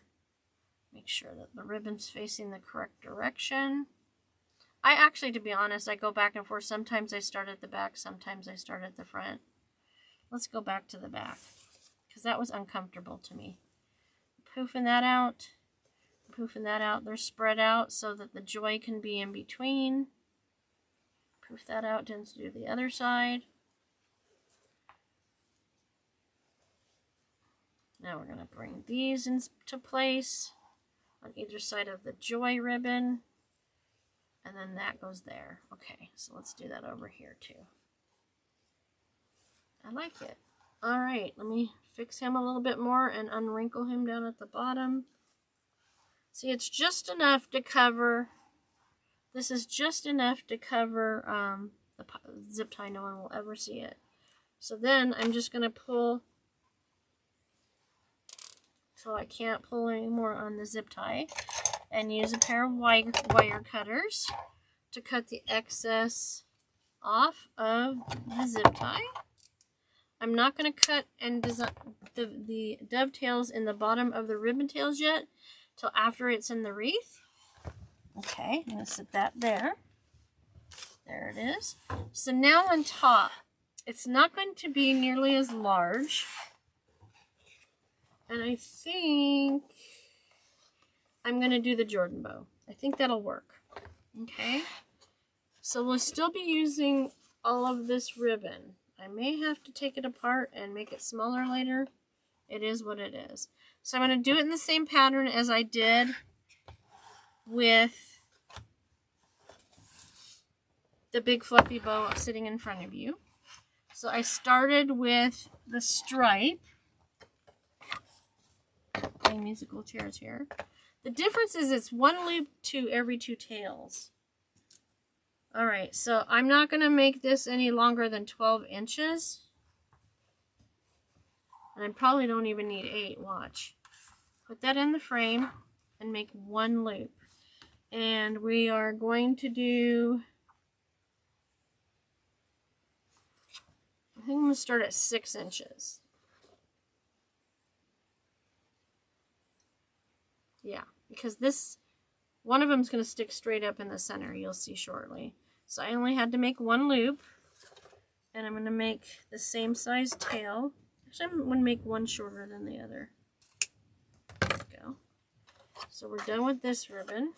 S1: Make sure that the ribbon's facing the correct direction. I actually, to be honest, I go back and forth. Sometimes I start at the back, sometimes I start at the front. Let's go back to the back, because that was uncomfortable to me. Poofing that out, poofing that out. They're spread out so that the joy can be in between. Poof that out, tends to do the other side. Now we're going to bring these into place on either side of the joy ribbon. And then that goes there. Okay, so let's do that over here too. I like it. All right, let me fix him a little bit more and unwrinkle him down at the bottom. See, it's just enough to cover, this is just enough to cover the zip tie. No one will ever see it. So then I'm just going to pull so I can't pull anymore on the zip tie, and use a pair of wire cutters to cut the excess off of the zip tie. I'm not going to cut and design the dovetails in the bottom of the ribbon tails yet, till after it's in the wreath. Okay, I'm going to set that there. There it is. So now on top, it's not going to be nearly as large. And I think I'm going to do the Jordan bow. I think that'll work. Okay. So we'll still be using all of this ribbon. I may have to take it apart and make it smaller later. It is what it is. So I'm going to do it in the same pattern as I did with the big fluffy bow sitting in front of you. So I started with the stripe. Playing musical chairs here. The difference is it's one loop to every 2 tails. Alright, so I'm not going to make this any longer than 12 inches. And I probably don't even need 8. Watch. Put that in the frame and make 1 loop. And we are going to do, I think I'm going to start at 6 inches. Yeah, because this, one of them is going to stick straight up in the center, you'll see shortly. So I only had to make 1 loop, and I'm going to make the same size tail. Actually, I'm going to make one shorter than the other. There we go. So we're done with this ribbon.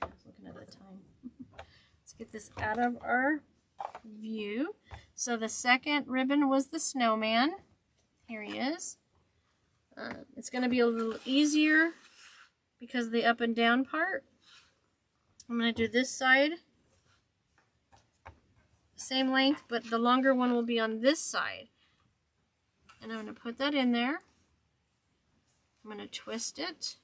S1: I was looking at the time. Let's get this out of our view. So the second ribbon was the snowman. Here he is. It's going to be a little easier because of the up and down part. I'm going to do this side. Same length, but the longer one will be on this side. And I'm going to put that in there. I'm going to twist it.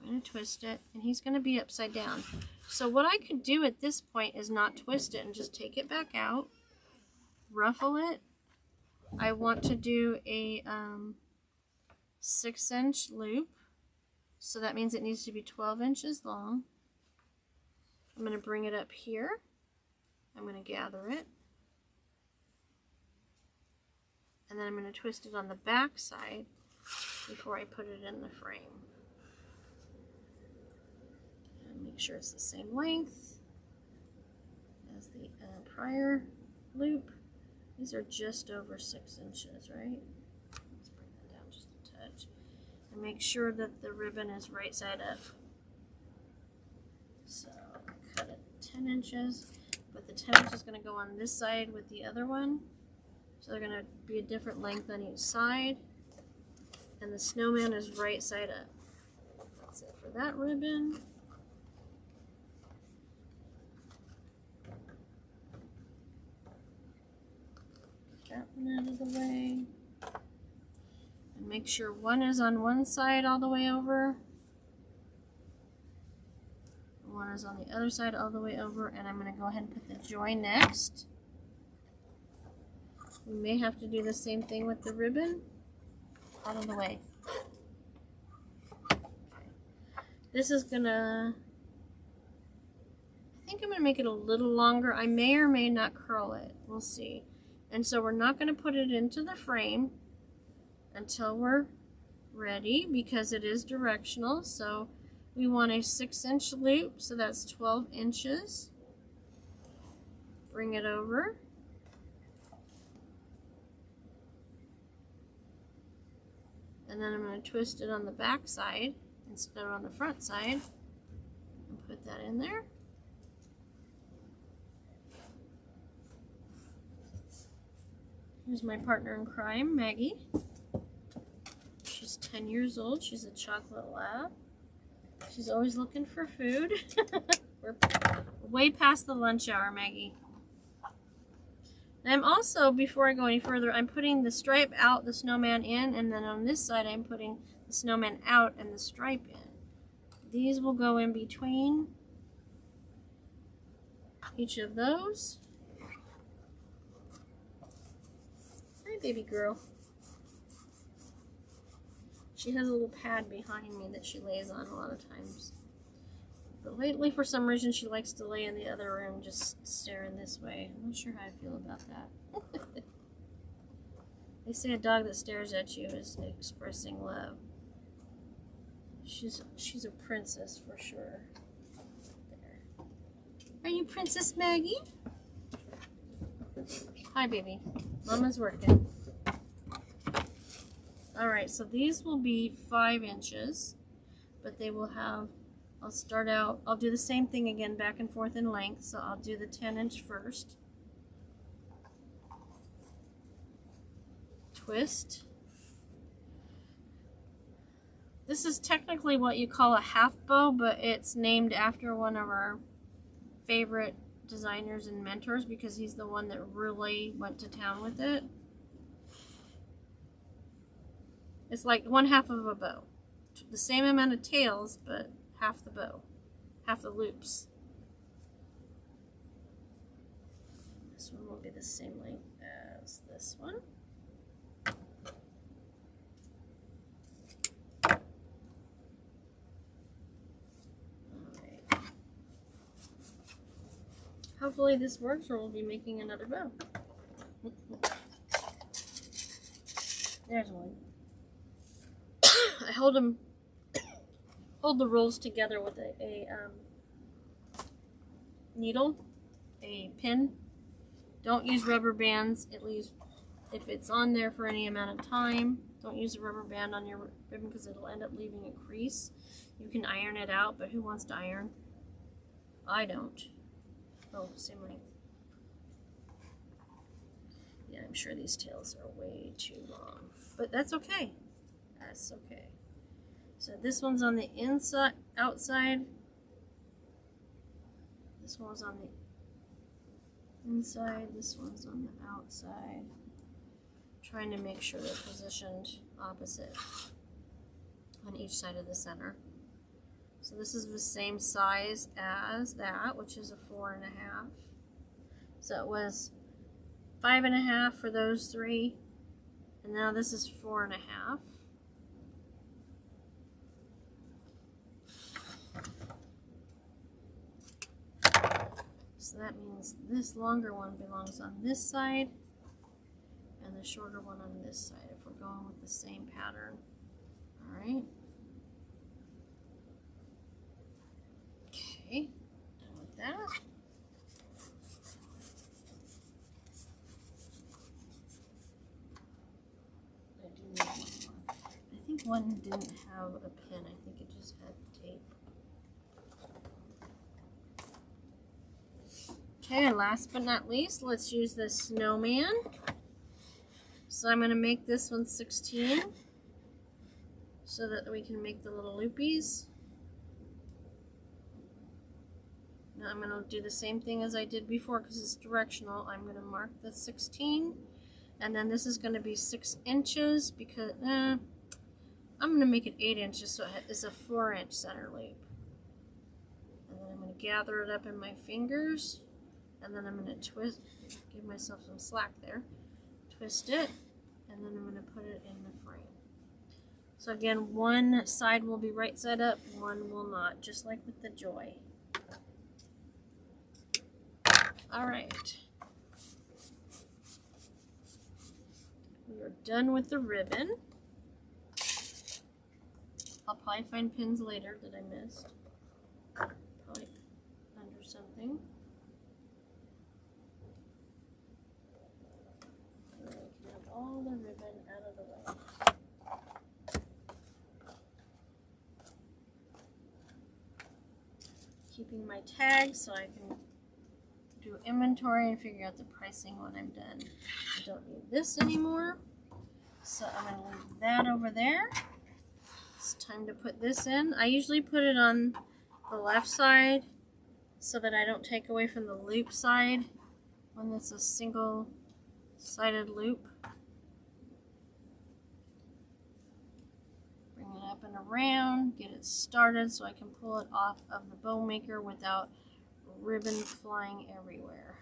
S1: I'm going to twist it, and he's going to be upside down. So what I could do at this point is not twist it and just take it back out, ruffle it. I want to do a 6-inch loop, so that means it needs to be 12 inches long. I'm going to bring it up here. I'm going to gather it. And then I'm going to twist it on the back side before I put it in the frame. And make sure it's the same length as the prior loop. These are just over 6 inches, right? Let's bring that down just a touch. And make sure that the ribbon is right side up. So cut it 10 inches, but the 10 inches is going to go on this side with the other one. So they're going to be a different length on each side. And the snowman is right side up. That's it for that ribbon. That one out of the way. And make sure one is on one side all the way over. One is on the other side all the way over. And I'm going to go ahead and put the joy next. We may have to do the same thing with the ribbon. Out of the way. Okay. This is gonna, I think I'm gonna make it a little longer. I may or may not curl it. We'll see. And so we're not gonna put it into the frame until we're ready, because it is directional. So we want a 6-inch loop, so that's 12 inches. Bring it over. And then I'm going to twist it on the back side instead of on the front side. that in there. Here's my partner in crime, Maggie. She's 10 years old. She's a chocolate lab. She's always looking for food. We're way past the lunch hour, Maggie. And I'm also, before I go any further, I'm putting the stripe out, the snowman in, and then on this side I'm putting the snowman out and the stripe in. These will go in between each of those. Hi, baby girl. She has a little pad behind me that she lays on a lot of times. But lately, for some reason, she likes to lay in the other room just staring this way. I'm not sure how I feel about that. They say a dog that stares at you is expressing love. She's a princess for sure. There. Are you Princess Maggie? Hi, baby. Mama's working. Alright, so these will be 5 inches, but they will have, I'll start out, I'll do the same thing again back and forth in length, so I'll do the 10-inch first. Twist. This is technically what you call a half bow, but it's named after one of our favorite designers and mentors because he's the one that really went to town with it. It's like 1/2 of a bow. The same amount of tails, but half the bow. Half the loops. This one will be the same length as this one. Alright. Hopefully this works or we'll be making another bow. There's one. I hold the rolls together with a needle, a pin. Don't use rubber bands. It leaves, if it's on there for any amount of time, don't use a rubber band on your ribbon because it'll end up leaving a crease. You can iron it out, but who wants to iron? I don't. Oh, same length. Yeah, I'm sure these tails are way too long, but that's okay. That's okay. So this one's on the inside, outside. This one's on the inside. This one's on the outside. Trying to make sure they're positioned opposite on each side of the center. So this is the same size as that, which is a 4.5. So it was 5.5 for those 3, and now this is 4.5. So that means this longer one belongs on this side and the shorter one on this side if we're going with the same pattern. Alright. Okay, done with that. I do need one more. I think one didn't have a pin, I think it just had tape. Okay, and last but not least, let's use this snowman. So I'm going to make this one 16 so that we can make the little loopies. Now I'm going to do the same thing as I did before because it's directional. I'm going to mark the 16, and then this is going to be 6 inches because I'm going to make it 8 inches so it's a 4-inch center loop. And then I'm going to gather it up in my fingers. And then I'm going to twist, give myself some slack there, twist it, and then I'm going to put it in the frame. So again, one side will be right side up, one will not, just like with the Joy. Alright. We are done with the ribbon. I'll probably find pins later that I missed. Probably under something. All the ribbon out of the way. Keep keeping my tags so I can do inventory and figure out the pricing when I'm done. I don't need this anymore, so I'm going to leave that over there. It's time to put this in. I usually put it on the left side so that I don't take away from the loop side when it's a single-sided loop. Bring it up and around, get it started so I can pull it off of the bow maker without ribbon flying everywhere.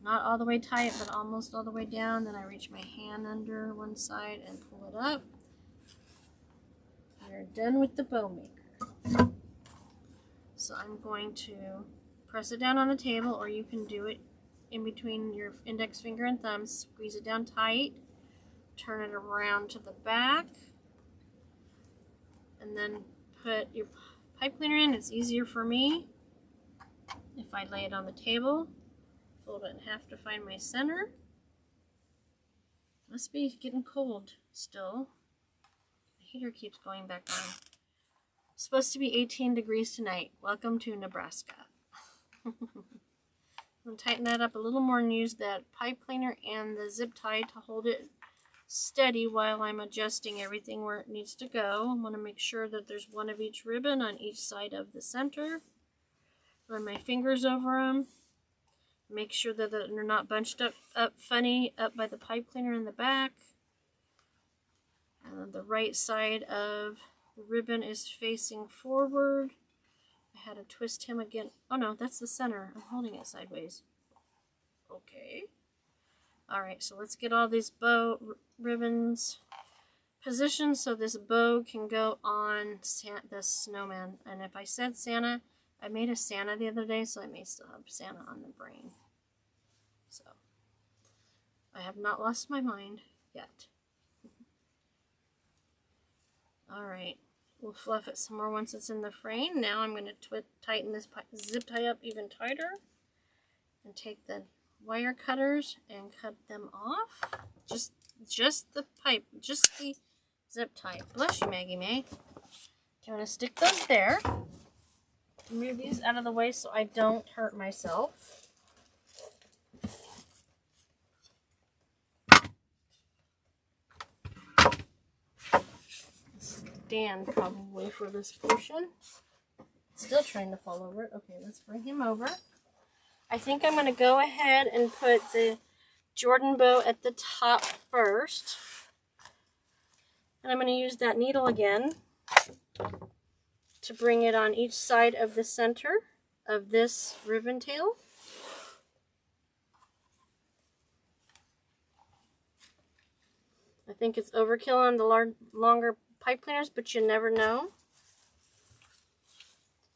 S1: Not all the way tight, but almost all the way down. Then I reach my hand under one side and pull it up. We're done with the bow maker. So I'm going to press it down on the table, or you can do it in between your index finger and thumb. Squeeze it down tight, turn it around to the back, and then put your pipe cleaner in. It's easier for me if I lay it on the table. Fold it in half to find my center. Must be getting cold still. The heater keeps going back on. It's supposed to be 18 degrees tonight. Welcome to Nebraska. I'm going to tighten that up a little more and use that pipe cleaner and the zip tie to hold it steady while I'm adjusting everything where it needs to go. I want to make sure that there's one of each ribbon on each side of the center. Run my fingers over them. Make sure that they're not bunched up funny up by the pipe cleaner in the back. And the right side of the ribbon is facing forward. I had to twist him again. Oh no, that's the center. I'm holding it sideways. Okay. Alright, so let's get all these bow ribbons positioned so this bow can go on the snowman. And if I said Santa, I made a Santa the other day, so I may still have Santa on the brain. So, I have not lost my mind yet. Alright, we'll fluff it some more once it's in the frame. Now I'm going to tighten this zip tie up even tighter and take the wire cutters and cut them off. Just the pipe, just the zip tie. Bless you, Maggie May. I'm going to stick those there. Move these out of the way so I don't hurt myself. Stand probably for this portion. Still trying to fall over it. Okay, let's bring him over. I think I'm going to go ahead and put the Jordan bow at the top first. And I'm going to use that needle again to bring it on each side of the center of this ribbon tail. I think it's overkill on the longer pipe cleaners, but you never know.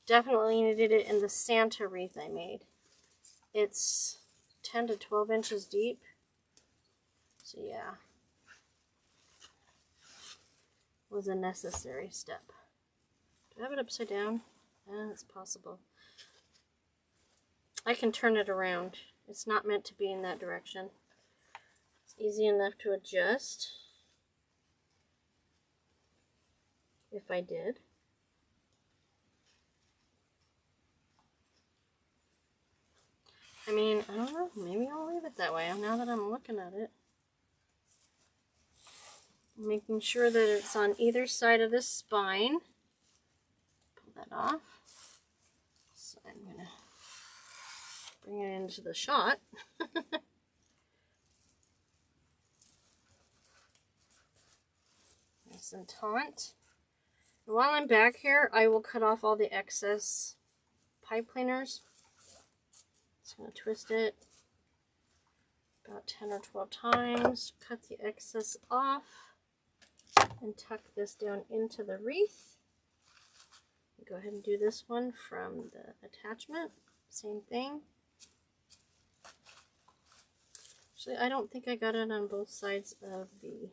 S1: Definitely needed it in the Santa wreath I made. It's 10 to 12 inches deep. So yeah, was a necessary step. Do I have it upside down? It's possible. I can turn it around. It's not meant to be in that direction. It's easy enough to adjust. If I did. I mean, I don't know. Maybe I'll leave it that way now that I'm looking at it. Making sure that it's on either side of the spine. Pull that off. So I'm going to bring it into the shot. Nice and taut. And while I'm back here, I will cut off all the excess pipe cleaners. Just going to twist it about 10 or 12 times. Cut the excess off. And tuck this down into the wreath. Go ahead and do this one from the attachment. Same thing. Actually, I don't think I got it on both sides of the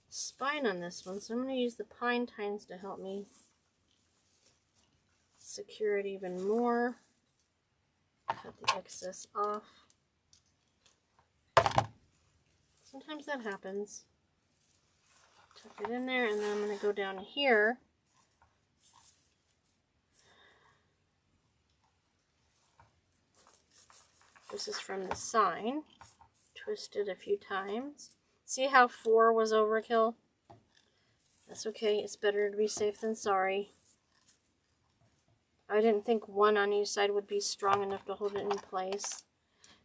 S1: spine on this one, so I'm going to use the pine tines to help me secure it even more. Cut the excess off. Sometimes that happens. Tuck it in there, and then I'm going to go down here This is from the sign. Twisted a few times. See how 4 was overkill? That's okay. It's better to be safe than sorry. I didn't think 1 on each side would be strong enough to hold it in place.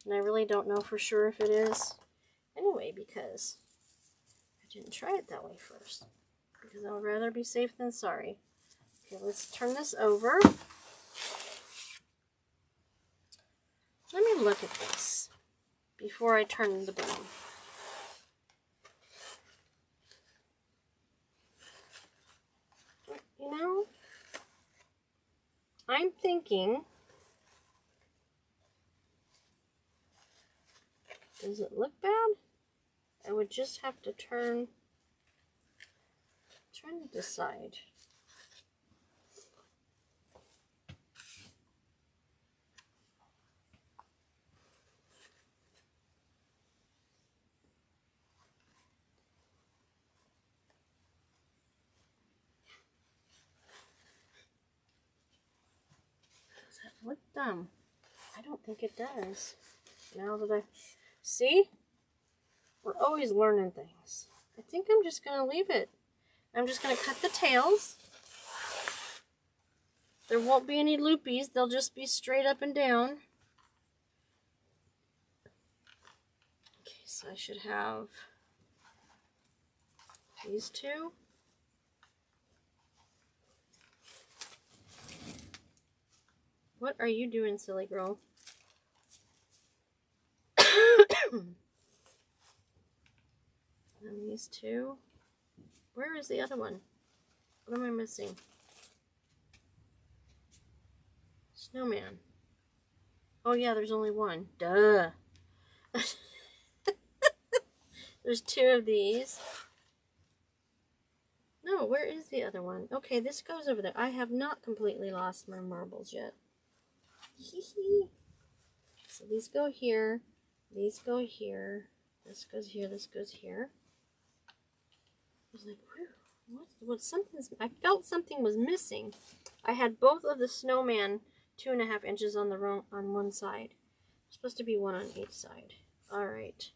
S1: And I really don't know for sure if it is. Anyway, because I didn't try it that way first. Because I would rather be safe than sorry. Okay, let's turn this over. Let me look at this before I turn the boom. You know, I'm thinking, does it look bad? I would just have to turn, I'm trying to decide. Does that look dumb? I don't think it does. Now that I see, we're always learning things. I think I'm just going to leave it. I'm just going to cut the tails. There won't be any loopies. They'll just be straight up and down. Okay, so I should have these 2. What are you doing, silly girl? And these 2. Where is the other one? What am I missing? Snowman. Oh yeah, there's only 1. Duh. There's 2 of these. No, where is the other one? Okay, this goes over there. I have not completely lost my marbles yet. So these go here. These go here. This goes here. This goes here. I was like, what? I felt something was missing. I had both of the snowman 2.5 inches on one side. It's supposed to be 1 on each side. All right.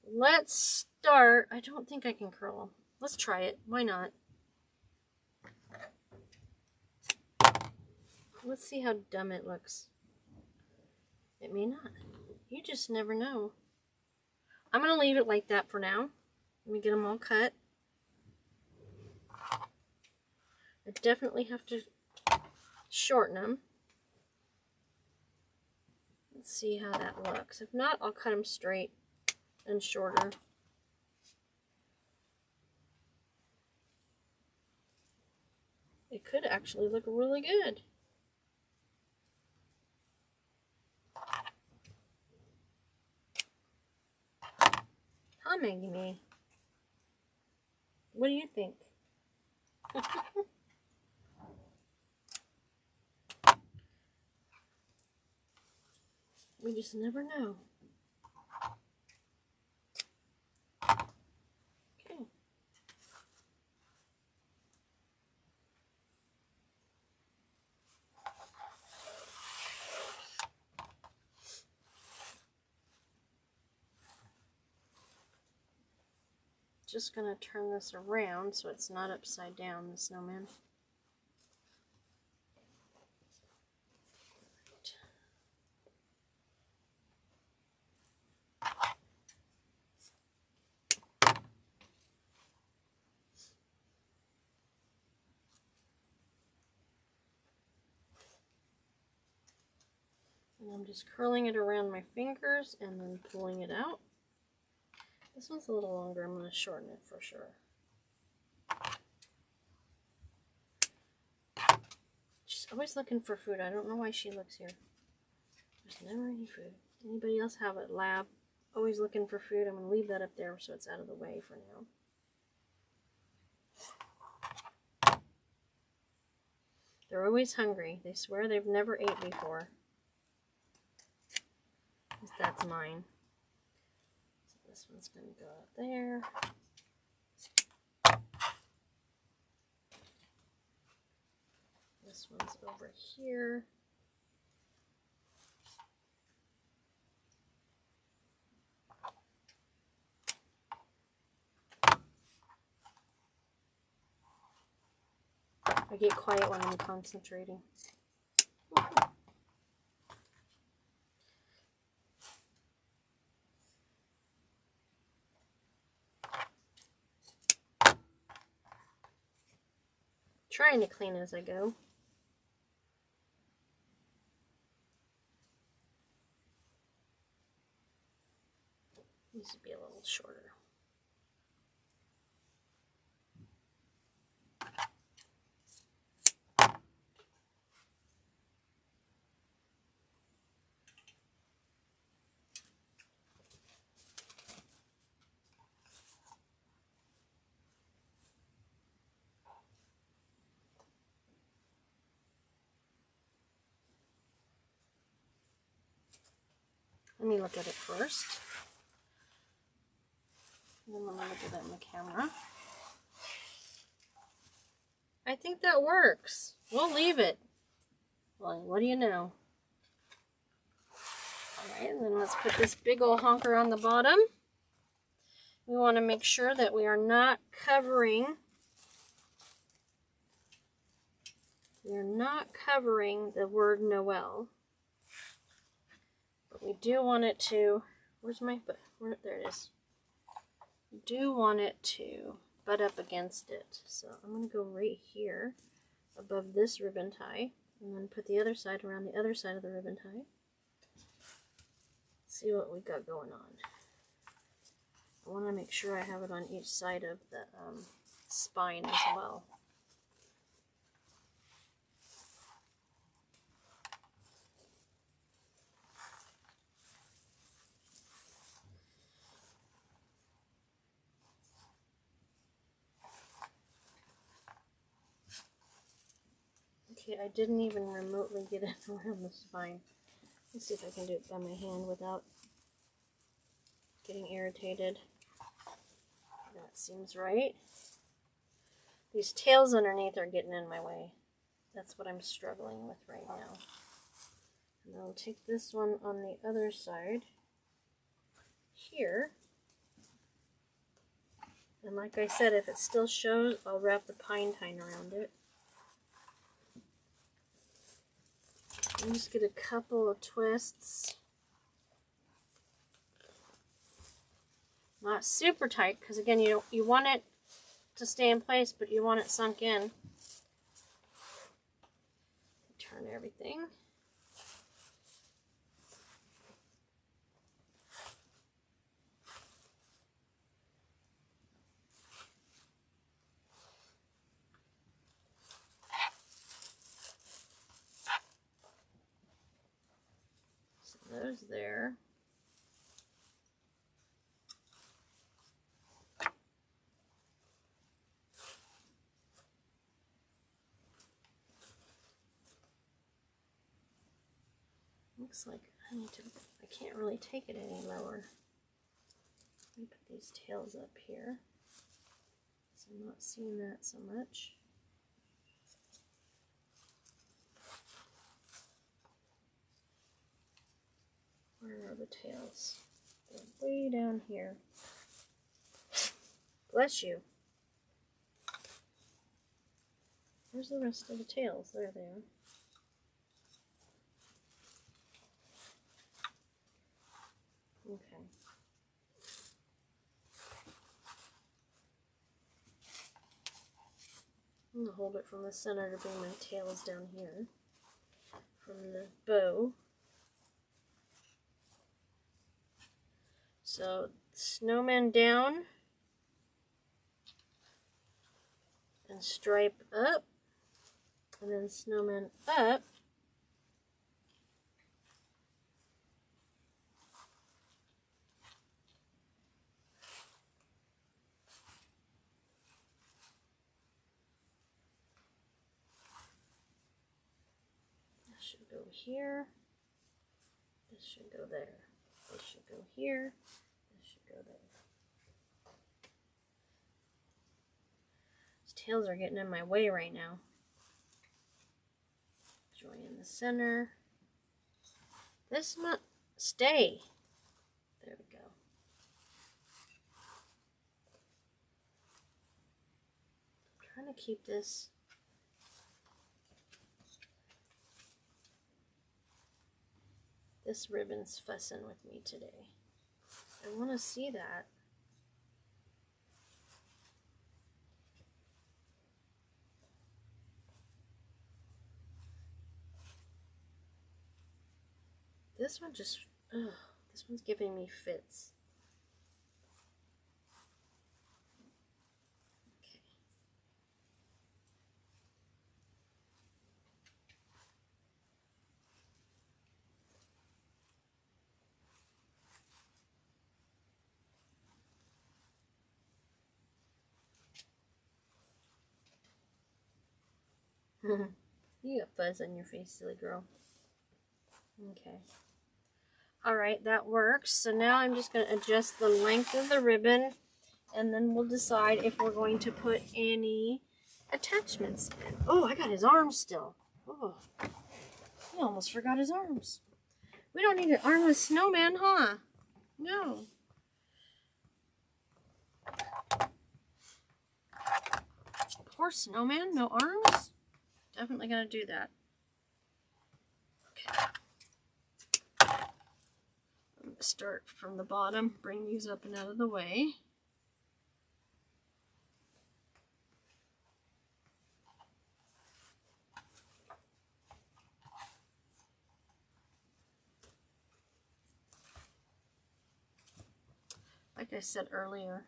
S1: Let's start. I don't think I can curl. Let's try it. Why not? Let's see how dumb it looks. It may not. You just never know. I'm going to leave it like that for now. Let me get them all cut. I definitely have to shorten them. Let's see how that looks. If not, I'll cut them straight and shorter. It could actually look really good. Huh, Maggie May? What do you think? We just never know. Okay. Just gonna turn this around so it's not upside down, the snowman. And I'm just curling it around my fingers and then pulling it out. This one's a little longer. I'm going to shorten it for sure. She's always looking for food. I don't know why she looks here. There's never any food. Anybody else have a lab always looking for food? I'm going to leave that up there so it's out of the way for now. They're always hungry. They swear they've never ate before. That's mine. So this one's going to go up there. This one's over here. I get quiet when I'm concentrating. Trying to clean as I go. Needs to be a little shorter. Let me look at it first. And then let me look at it in the camera. I think that works. We'll leave it. Well, what do you know? Alright, and then let's put this big old honker on the bottom. We want to make sure that we are not covering the word Noel. But we do want it to, there it is. We do want it to butt up against it. So I'm going to go right here above this ribbon tie and then put the other side around the other side of the ribbon tie. See what we got going on. I want to make sure I have it on each side of the spine as well. Okay, I didn't even remotely get it around the spine. Let's see if I can do it by my hand without getting irritated. That seems right. These tails underneath are getting in my way. That's what I'm struggling with right now. And I'll take this one on the other side here. And like I said, if it still shows, I'll wrap the pine tine around it. And just get a couple of twists. Not super tight, because again, you want it to stay in place, but you want it sunk in. Turn everything. So those there. Looks like I can't really take it any lower. Let me put these tails up here. So I'm not seeing that so much. Where are the tails? They're way down here. Bless you. Where's the rest of the tails? There they are. Okay. I'm going to hold it from the center to bring my tails down here from the bow. So, snowman down and stripe up, and then snowman up. Should go here, this should go there, this should go here, this should go there. These tails are getting in my way right now. Join in the center. This must stay. There we go. I'm trying to keep this This ribbon's fussing with me today. I want to see that. This one just, ugh, this one's giving me fits. Okay. You got fuzz on your face, silly girl. Okay. Alright, that works. So now I'm just going to adjust the length of the ribbon, and then we'll decide if we're going to put any attachments in. Oh, I got his arms still. Oh, I almost forgot his arms. We don't need an armless snowman, huh? No. Poor snowman, no arms? Definitely going to do that. Okay. I'm going to start from the bottom, bring these up and out of the way. Like I said earlier,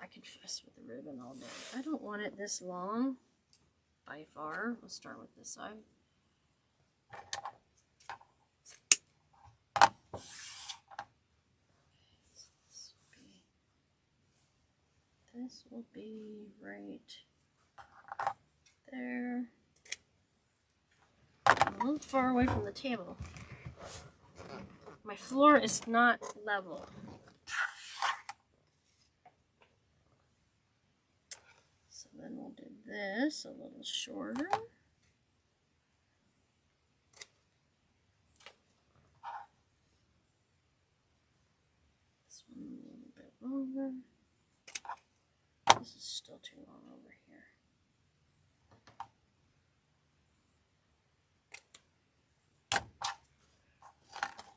S1: I could fuss with the ribbon all day. I don't want it this long, by far. We'll start with this side. This will be right there. I'm a little far away from the table. My floor is not level. So then we'll do this a little shorter. This one a little bit longer. This is still too long over here.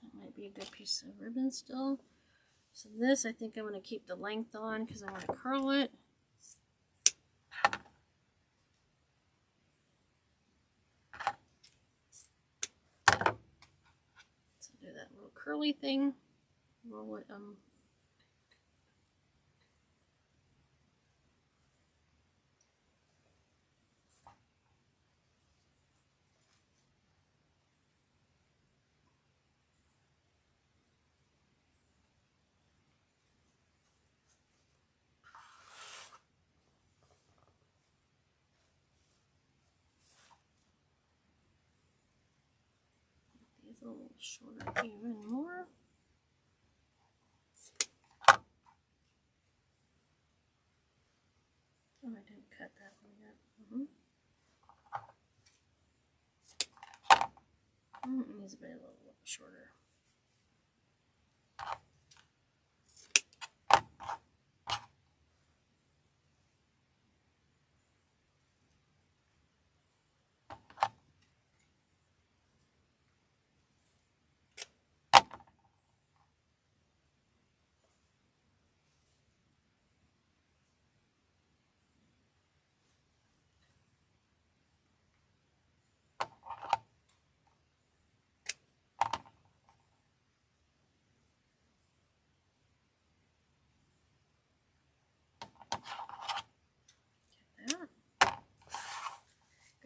S1: That might be a good piece of ribbon still. So this, I think I'm going to keep the length on because I want to curl it. So do that little curly thing. Roll it a little shorter even more. Oh, I didn't cut that one yet. It needs to be a little shorter.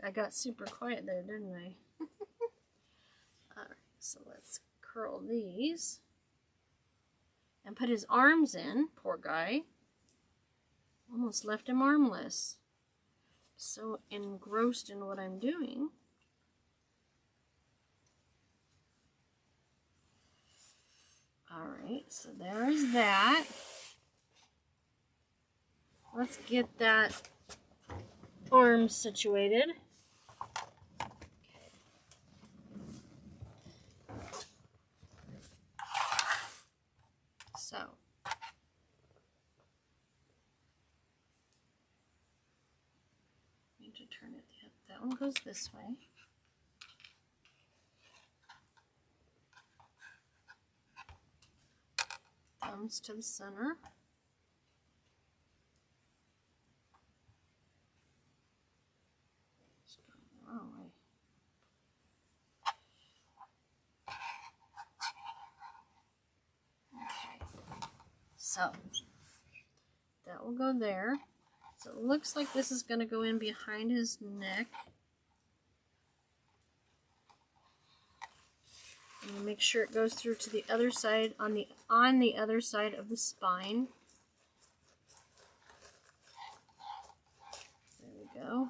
S1: I got super quiet there, didn't I? Alright, so let's curl these and put his arms in. Poor guy. Almost left him armless. So engrossed in what I'm doing. Alright, so there's that. Let's get that arm situated. So, need to turn it. That one goes this way. comes to the center. It's going the wrong way. Okay. So that will go there. So it looks like this is going to go in behind his neck. And make sure it goes through to the other side, on the other side of the spine. There we go.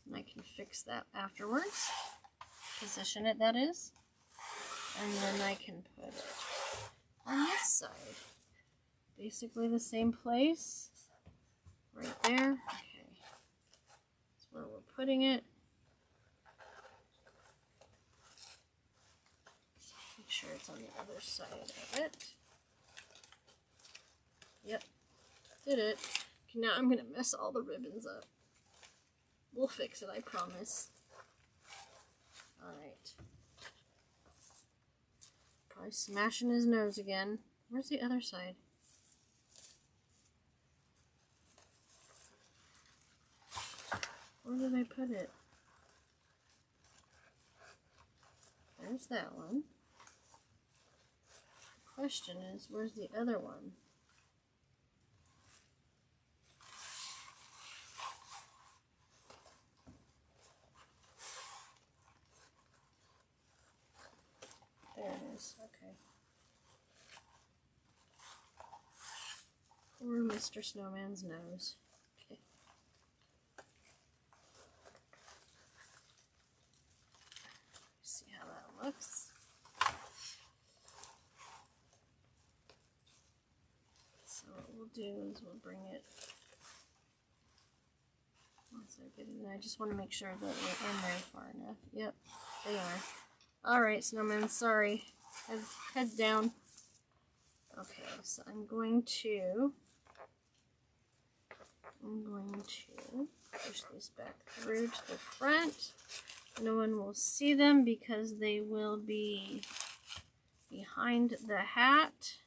S1: And I can fix that afterwards. Position it, that is. And then I can put it on this side. Basically the same place. Right there. Okay. That's where we're putting it. Make sure it's on the other side of it. Yep. Did it. Okay, now I'm going to mess all the ribbons up. We'll fix it, I promise. Alright. Probably smashing his nose again. Where's the other side? Where did I put it? There's that one. The question is, where's the other one? There it is. Okay. Poor Mr. Snowman's nose. Okay. See how that looks. So what we'll do is we'll bring it once I get it in. I just want to make sure that we're in there far enough. Yep, they are. Alright, Snowman, sorry. Head down. Okay, so I'm going to push these back through to the front. No one will see them because they will be behind the hat.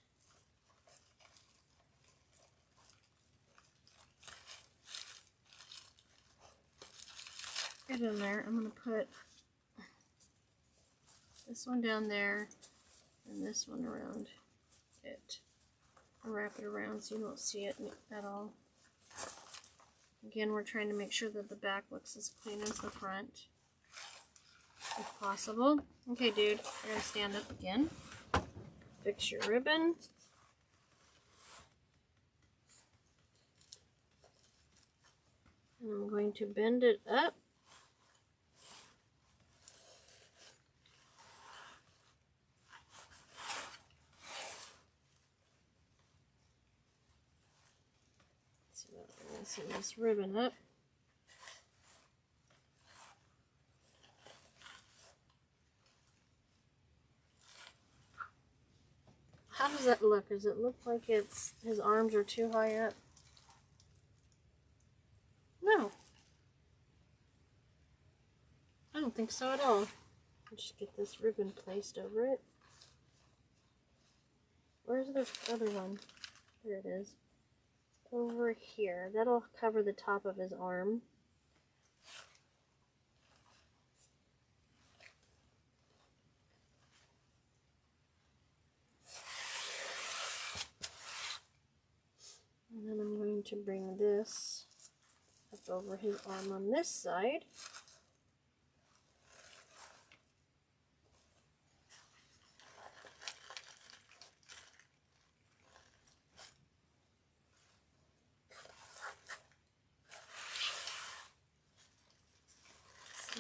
S1: Get in there. I'm going to put this one down there and this one around it. I'll wrap it around so you don't see it at all. Again, we're trying to make sure that the back looks as clean as the front, if possible. Okay, dude, you're going to stand up again. Fix your ribbon. And I'm going to bend it up. Loosen this ribbon up. How does that look? Does it look like his arms are too high up? No. I don't think so at all. I'll just get this ribbon placed over it. Where's the other one? There it is. Over here. That'll cover the top of his arm. And then I'm going to bring this up over his arm on this side.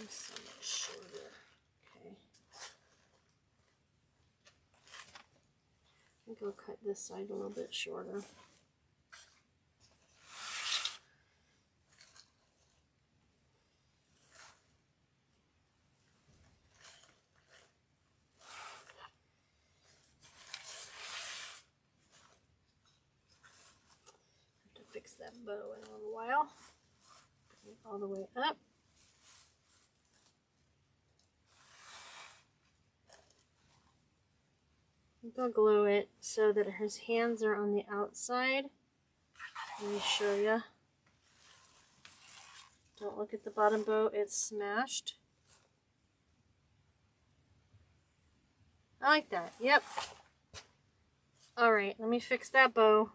S1: So much shorter. Okay. I think I'll cut this side a little bit shorter. Have to fix that bow in a little while. Bring it all the way up. think I'll glue it so that his hands are on the outside. Let me show you. Don't look at the bottom bow, it's smashed. I like that, yep. Alright, let me fix that bow.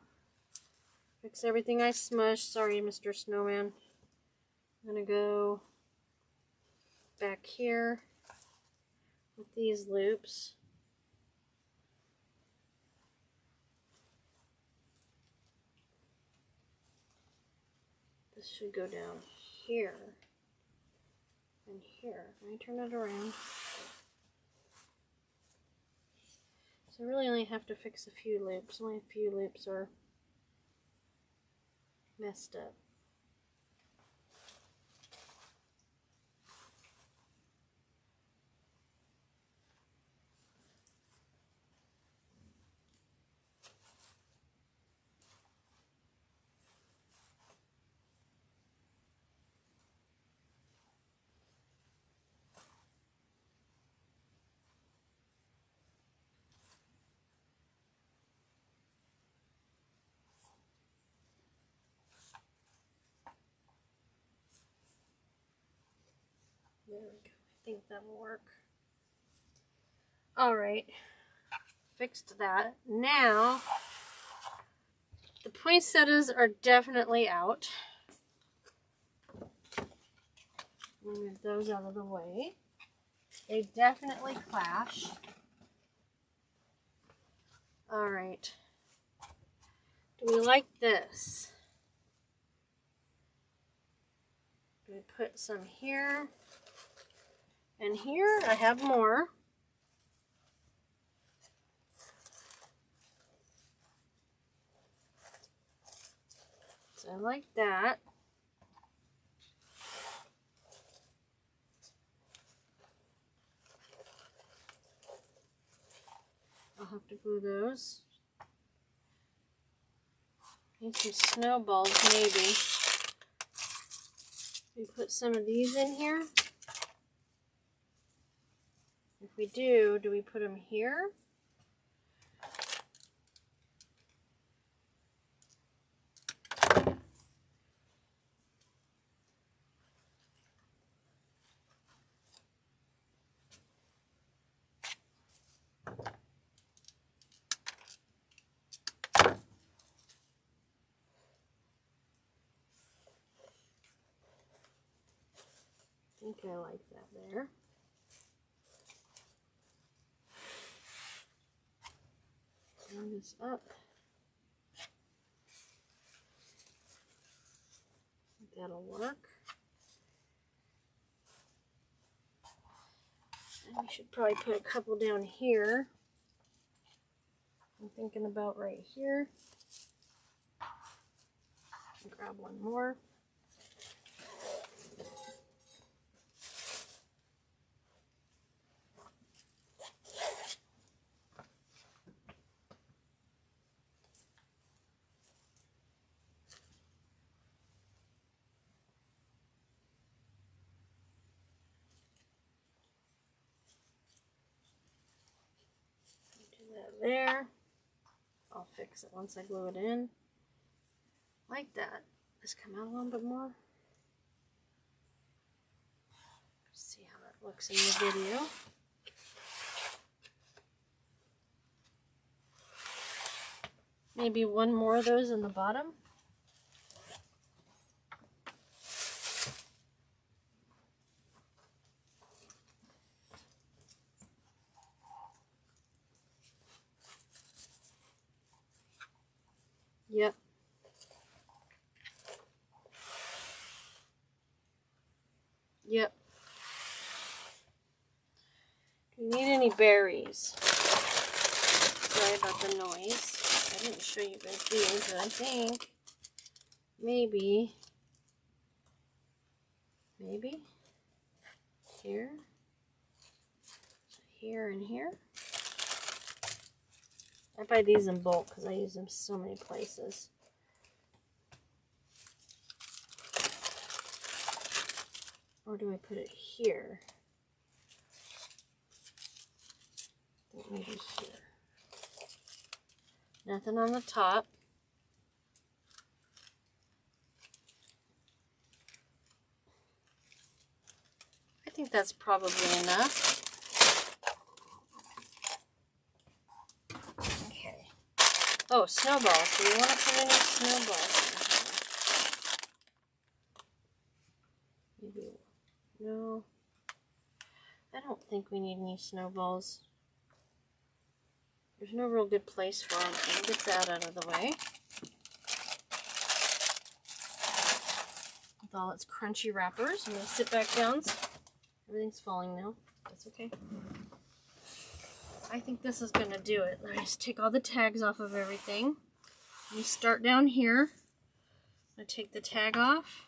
S1: Fix everything I smushed. Sorry, Mr. Snowman. I'm going to go back here with these loops. This should go down here and here. Let me turn it around. So I really only have to fix a few loops. Only a few loops are messed up. There we go. I think that will work. Alright. Fixed that. Now, the poinsettias are definitely out. Move those out of the way. They definitely clash. Alright. Do we like this? Do we put some here? And here I have more. So I like that. I'll have to glue those. Need some snowballs maybe. We put some of these in here. If we do we put them here? I think I like that there. Turn this up. That'll work. And we should probably put a couple down here. I'm thinking about right here. Grab one more. There. I'll fix it once I glue it in. Like that. Let's come out a little bit more. See how that looks in the video. Maybe one more of those in the bottom. Yep. Yep. Do you need any berries? Sorry about the noise. I didn't show you guys these, but I think maybe here, here and here. I buy these in bulk because I use them so many places. Or do I put it here? I think maybe here. Nothing on the top. I think that's probably enough. Okay. Oh, snowballs. Do we want to put any snowballs in here? Maybe. No. I don't think we need any snowballs. There's no real good place for them. I'll get that out of the way. With all its crunchy wrappers, I'm going to sit back down. Everything's falling now. That's okay. I think this is going to do it. Let me just take all the tags off of everything. You start down here. I'm going to take the tag off.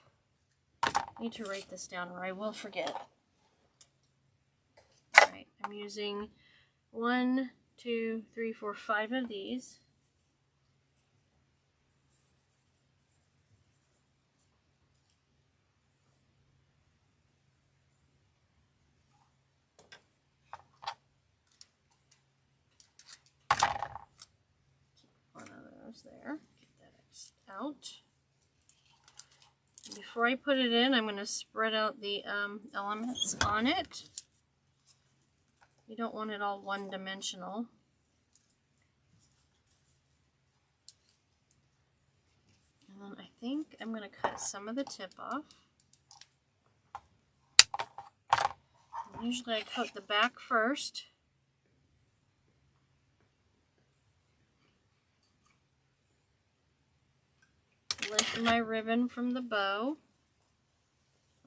S1: I need to write this down or I will forget. Alright, I'm using 1, 2, 3, 4, 5 of these. There, get that out. And before I put it in, I'm going to spread out the elements on it. You don't want it all one-dimensional. And then I think I'm going to cut some of the tip off. And usually I coat the back first. Lift my ribbon from the bow.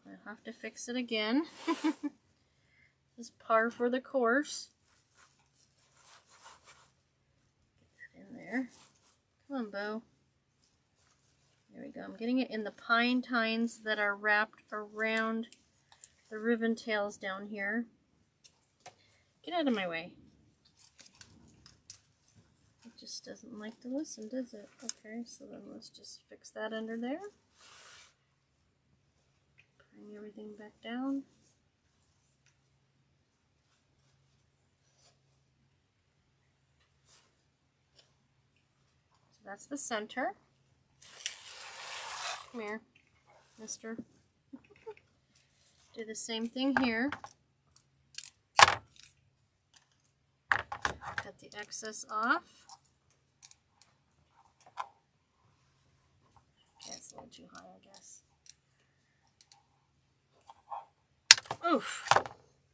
S1: I'll have to fix it again. This is par for the course. Get that in there. Come on, bow. There we go. I'm getting it in the pine tines that are wrapped around the ribbon tails down here. Get out of my way. Just doesn't like to listen, does it? Okay, so then let's just fix that under there. Bring everything back down. So that's the center. Come here, mister. Do the same thing here. Cut the excess off. It's a little too high, I guess. Oof!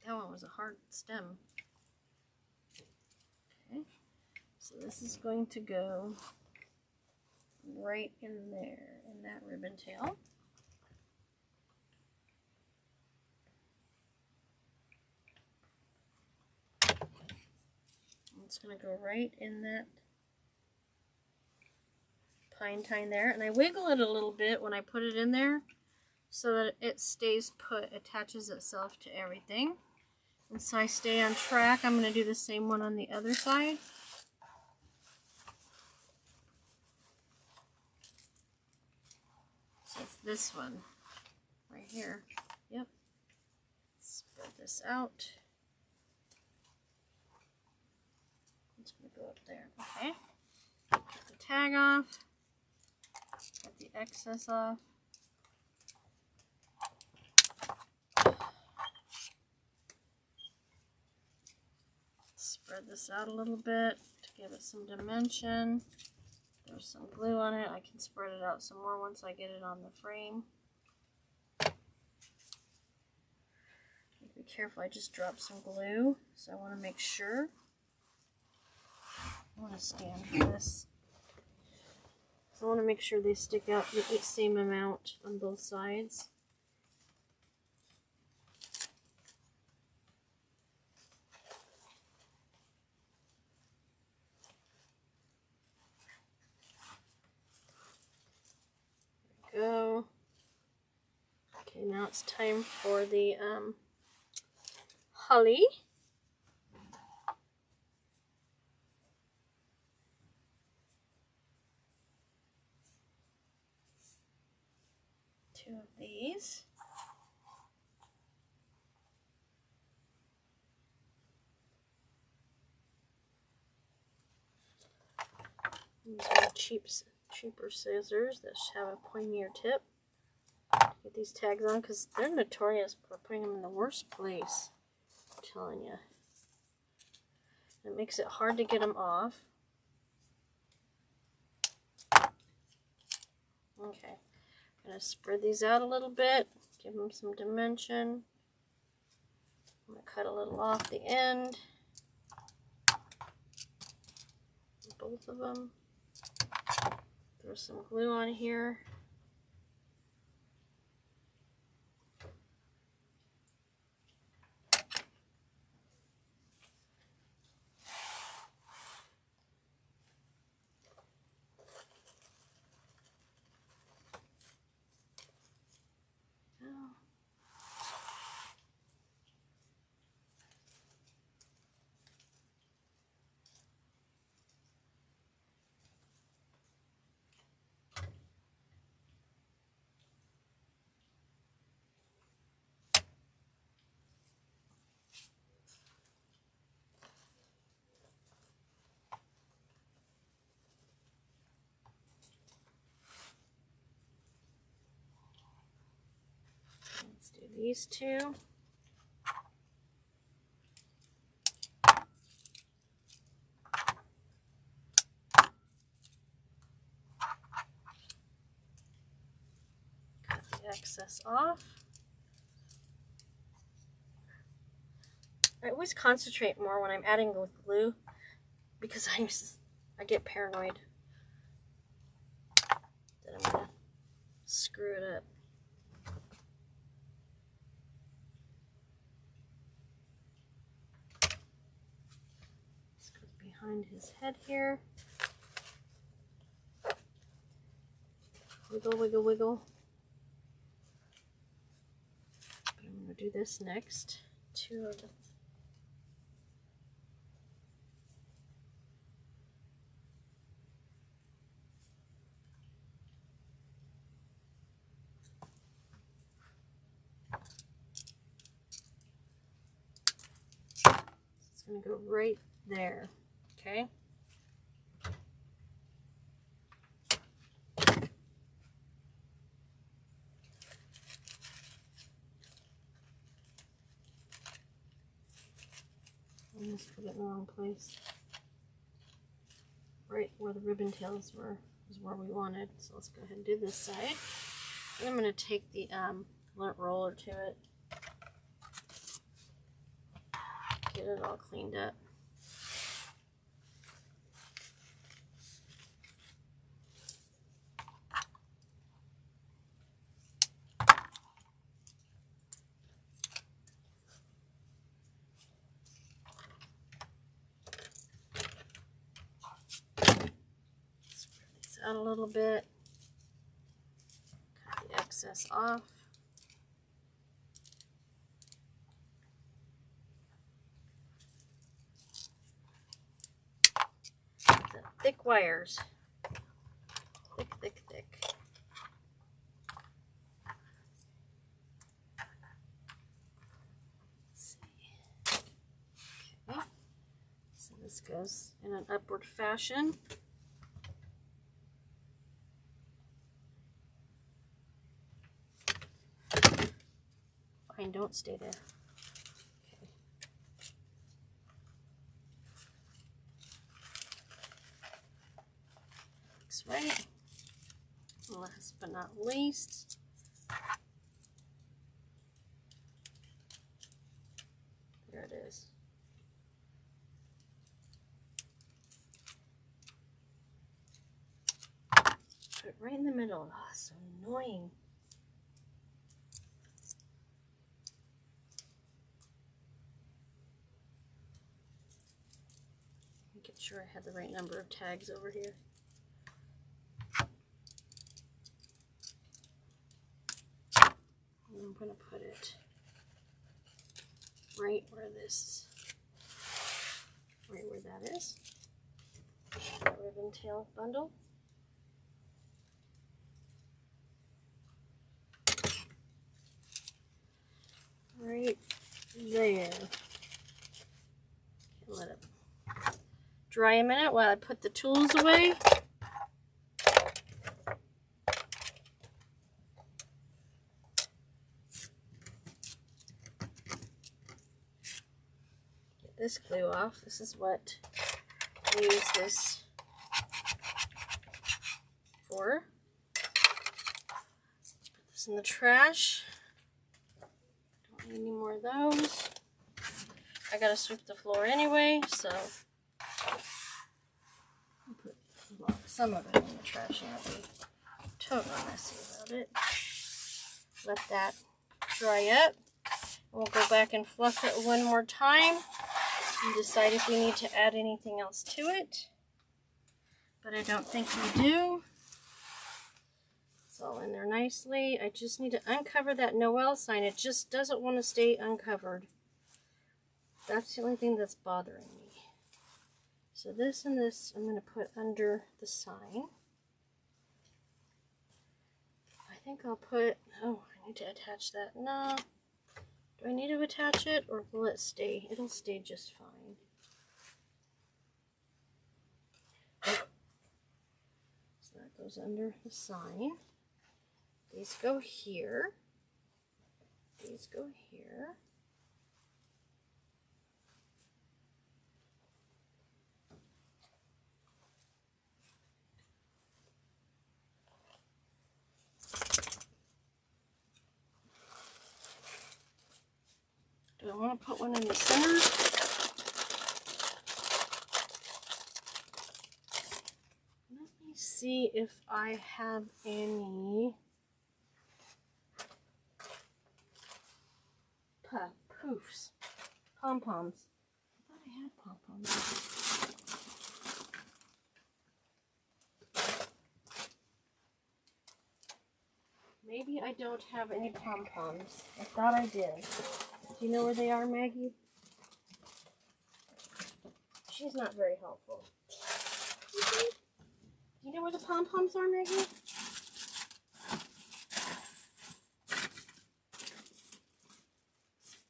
S1: That one was a hard stem. Okay, so this is going to go right in there, in that ribbon tail. It's going to go right in that pine tine there, and I wiggle it a little bit when I put it in there so that it stays put, attaches itself to everything. And so I stay on track. I'm going to do the same one on the other side. So it's this one right here. Yep. Spread this out. It's going to go up there. Okay. Get the tag off. Get the excess off. Spread this out a little bit to give it some dimension. There's some glue on it. I can spread it out some more once I get it on the frame. Be careful, I just dropped some glue, so I want to make sure. I want to stand for this. So I want to make sure they stick out the same amount on both sides. There we go. Okay, now it's time for the holly. Two of these. Use my cheaper scissors that have a pointier tip. Get these tags on because they're notorious for putting them in the worst place. I'm telling you. It makes it hard to get them off. Okay, I'm going to spread these out a little bit, give them some dimension. I'm going to cut a little off the end. Both of them. Throw some glue on here. Let's do these two. Cut the excess off. I always concentrate more when I'm adding the glue because I get paranoid that I'm going to screw it up. This goes behind his head here. Wiggle, wiggle, wiggle. But I'm going to do this next. Two of them. It's going to go right there. Okay. I almost put it in the wrong place. Right where the ribbon tails were is where we wanted. So let's go ahead and do this side. And I'm going to take the lint roller to it. Get it all cleaned up. Out a little bit, cut the excess off. The thick wires, thick, thick, thick. Let's see. Okay, so this goes in an upward fashion. Fine, don't stay there. Okay. Looks right. Last but not least, there it is. Put it right in the middle. Oh, so annoying. Get sure I had the right number of tags over here. And I'm going to put it right where that is. That ribbon tail bundle. Right there. Let it dry a minute while I put the tools away. this glue off. This is what I use this for. Put this in the trash. Don't need any more of those. I gotta sweep the floor anyway, so I'll put some of it in the trash and I'll be totally messy about it. Let that dry up. We'll go back and fluff it one more time and decide if we need to add anything else to it. But I don't think we do. It's all in there nicely. I just need to uncover that Noel sign. It just doesn't want to stay uncovered. That's the only thing that's bothering me. So this and this I'm going to put under the sign. I think I'll put, oh, I need to attach that. No. Do I need to attach it or will it stay? It'll stay just fine. So that goes under the sign. These go here. These go here. Do I want to put one in the center? Let me see if I have any poofs, pom-poms. I thought I had pom-poms. Maybe I don't have any pom-poms. I thought I did. Do you know where they are, Maggie? She's not very helpful. Do you know where the pom-poms are, Maggie?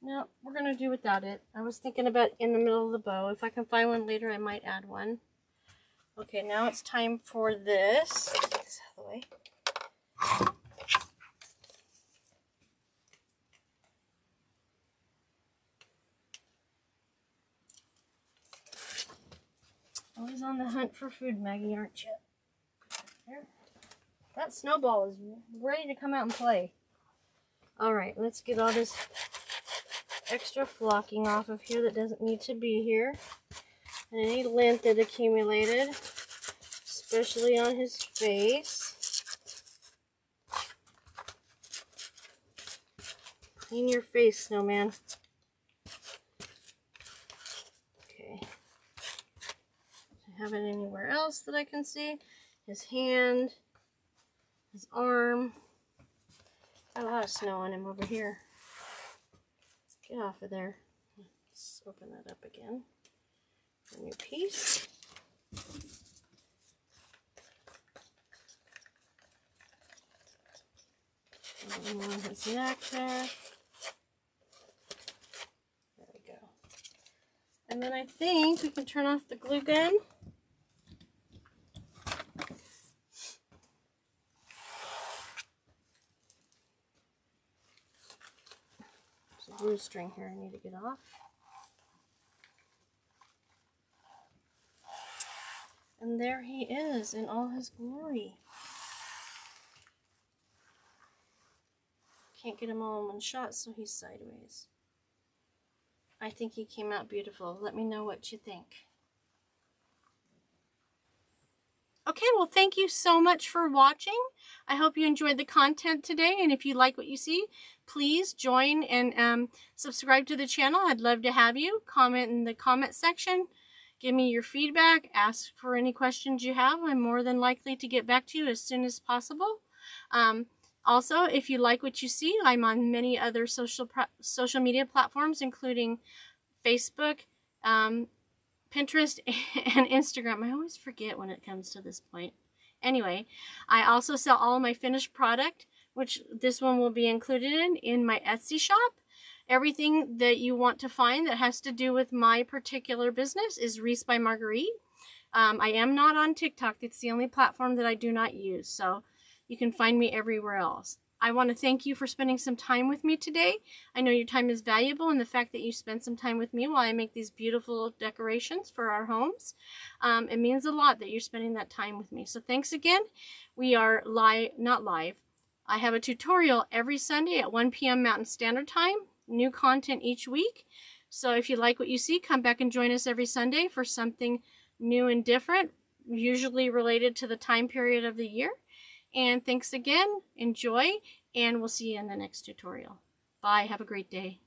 S1: No, we're going to do without it. I was thinking about in the middle of the bow. If I can find one later, I might add one. Okay, now it's time for this. Get this out of the way. Always on the hunt for food, Maggie, aren't you? There. That snowball is ready to come out and play. Alright, let's get all this extra flocking off of here that doesn't need to be here. And any lint that accumulated, especially on his face. Clean your face, Snowman. Have it anywhere else that I can see. His hand, his arm. Got a lot of snow on him over here. Get off of there. Let's open that up again. A new piece. And on his neck there. There we go. And then I think we can turn off the glue gun. Glue string here I need to get off. And there he is in all his glory. Can't get him all in one shot, so he's sideways. I think he came out beautiful. Let me know what you think. Okay, well, thank you so much for watching. I hope you enjoyed the content today, and if you like what you see, please join and subscribe to the channel. I'd love to have you. Comment in the comment section. Give me your feedback. Ask for any questions you have. I'm more than likely to get back to you as soon as possible. Also, if you like what you see, I'm on many other social media platforms, including Facebook, Pinterest, and Instagram. I always forget when it comes to this point. Anyway, I also sell all of my finished product, which this one will be included in my Etsy shop. Everything that you want to find that has to do with my particular business is Wreaths by Marguerite. I am not on TikTok. It's the only platform that I do not use, so you can find me everywhere else. I want to thank you for spending some time with me today. I know your time is valuable, and the fact that you spend some time with me while I make these beautiful decorations for our homes, it means a lot that you're spending that time with me. So thanks again. We are not live. I have a tutorial every Sunday at 1 p.m. Mountain Standard Time. New content each week. So if you like what you see, come back and join us every Sunday for something new and different, usually related to the time period of the year. And thanks again. Enjoy, and we'll see you in the next tutorial. Bye. Have a great day.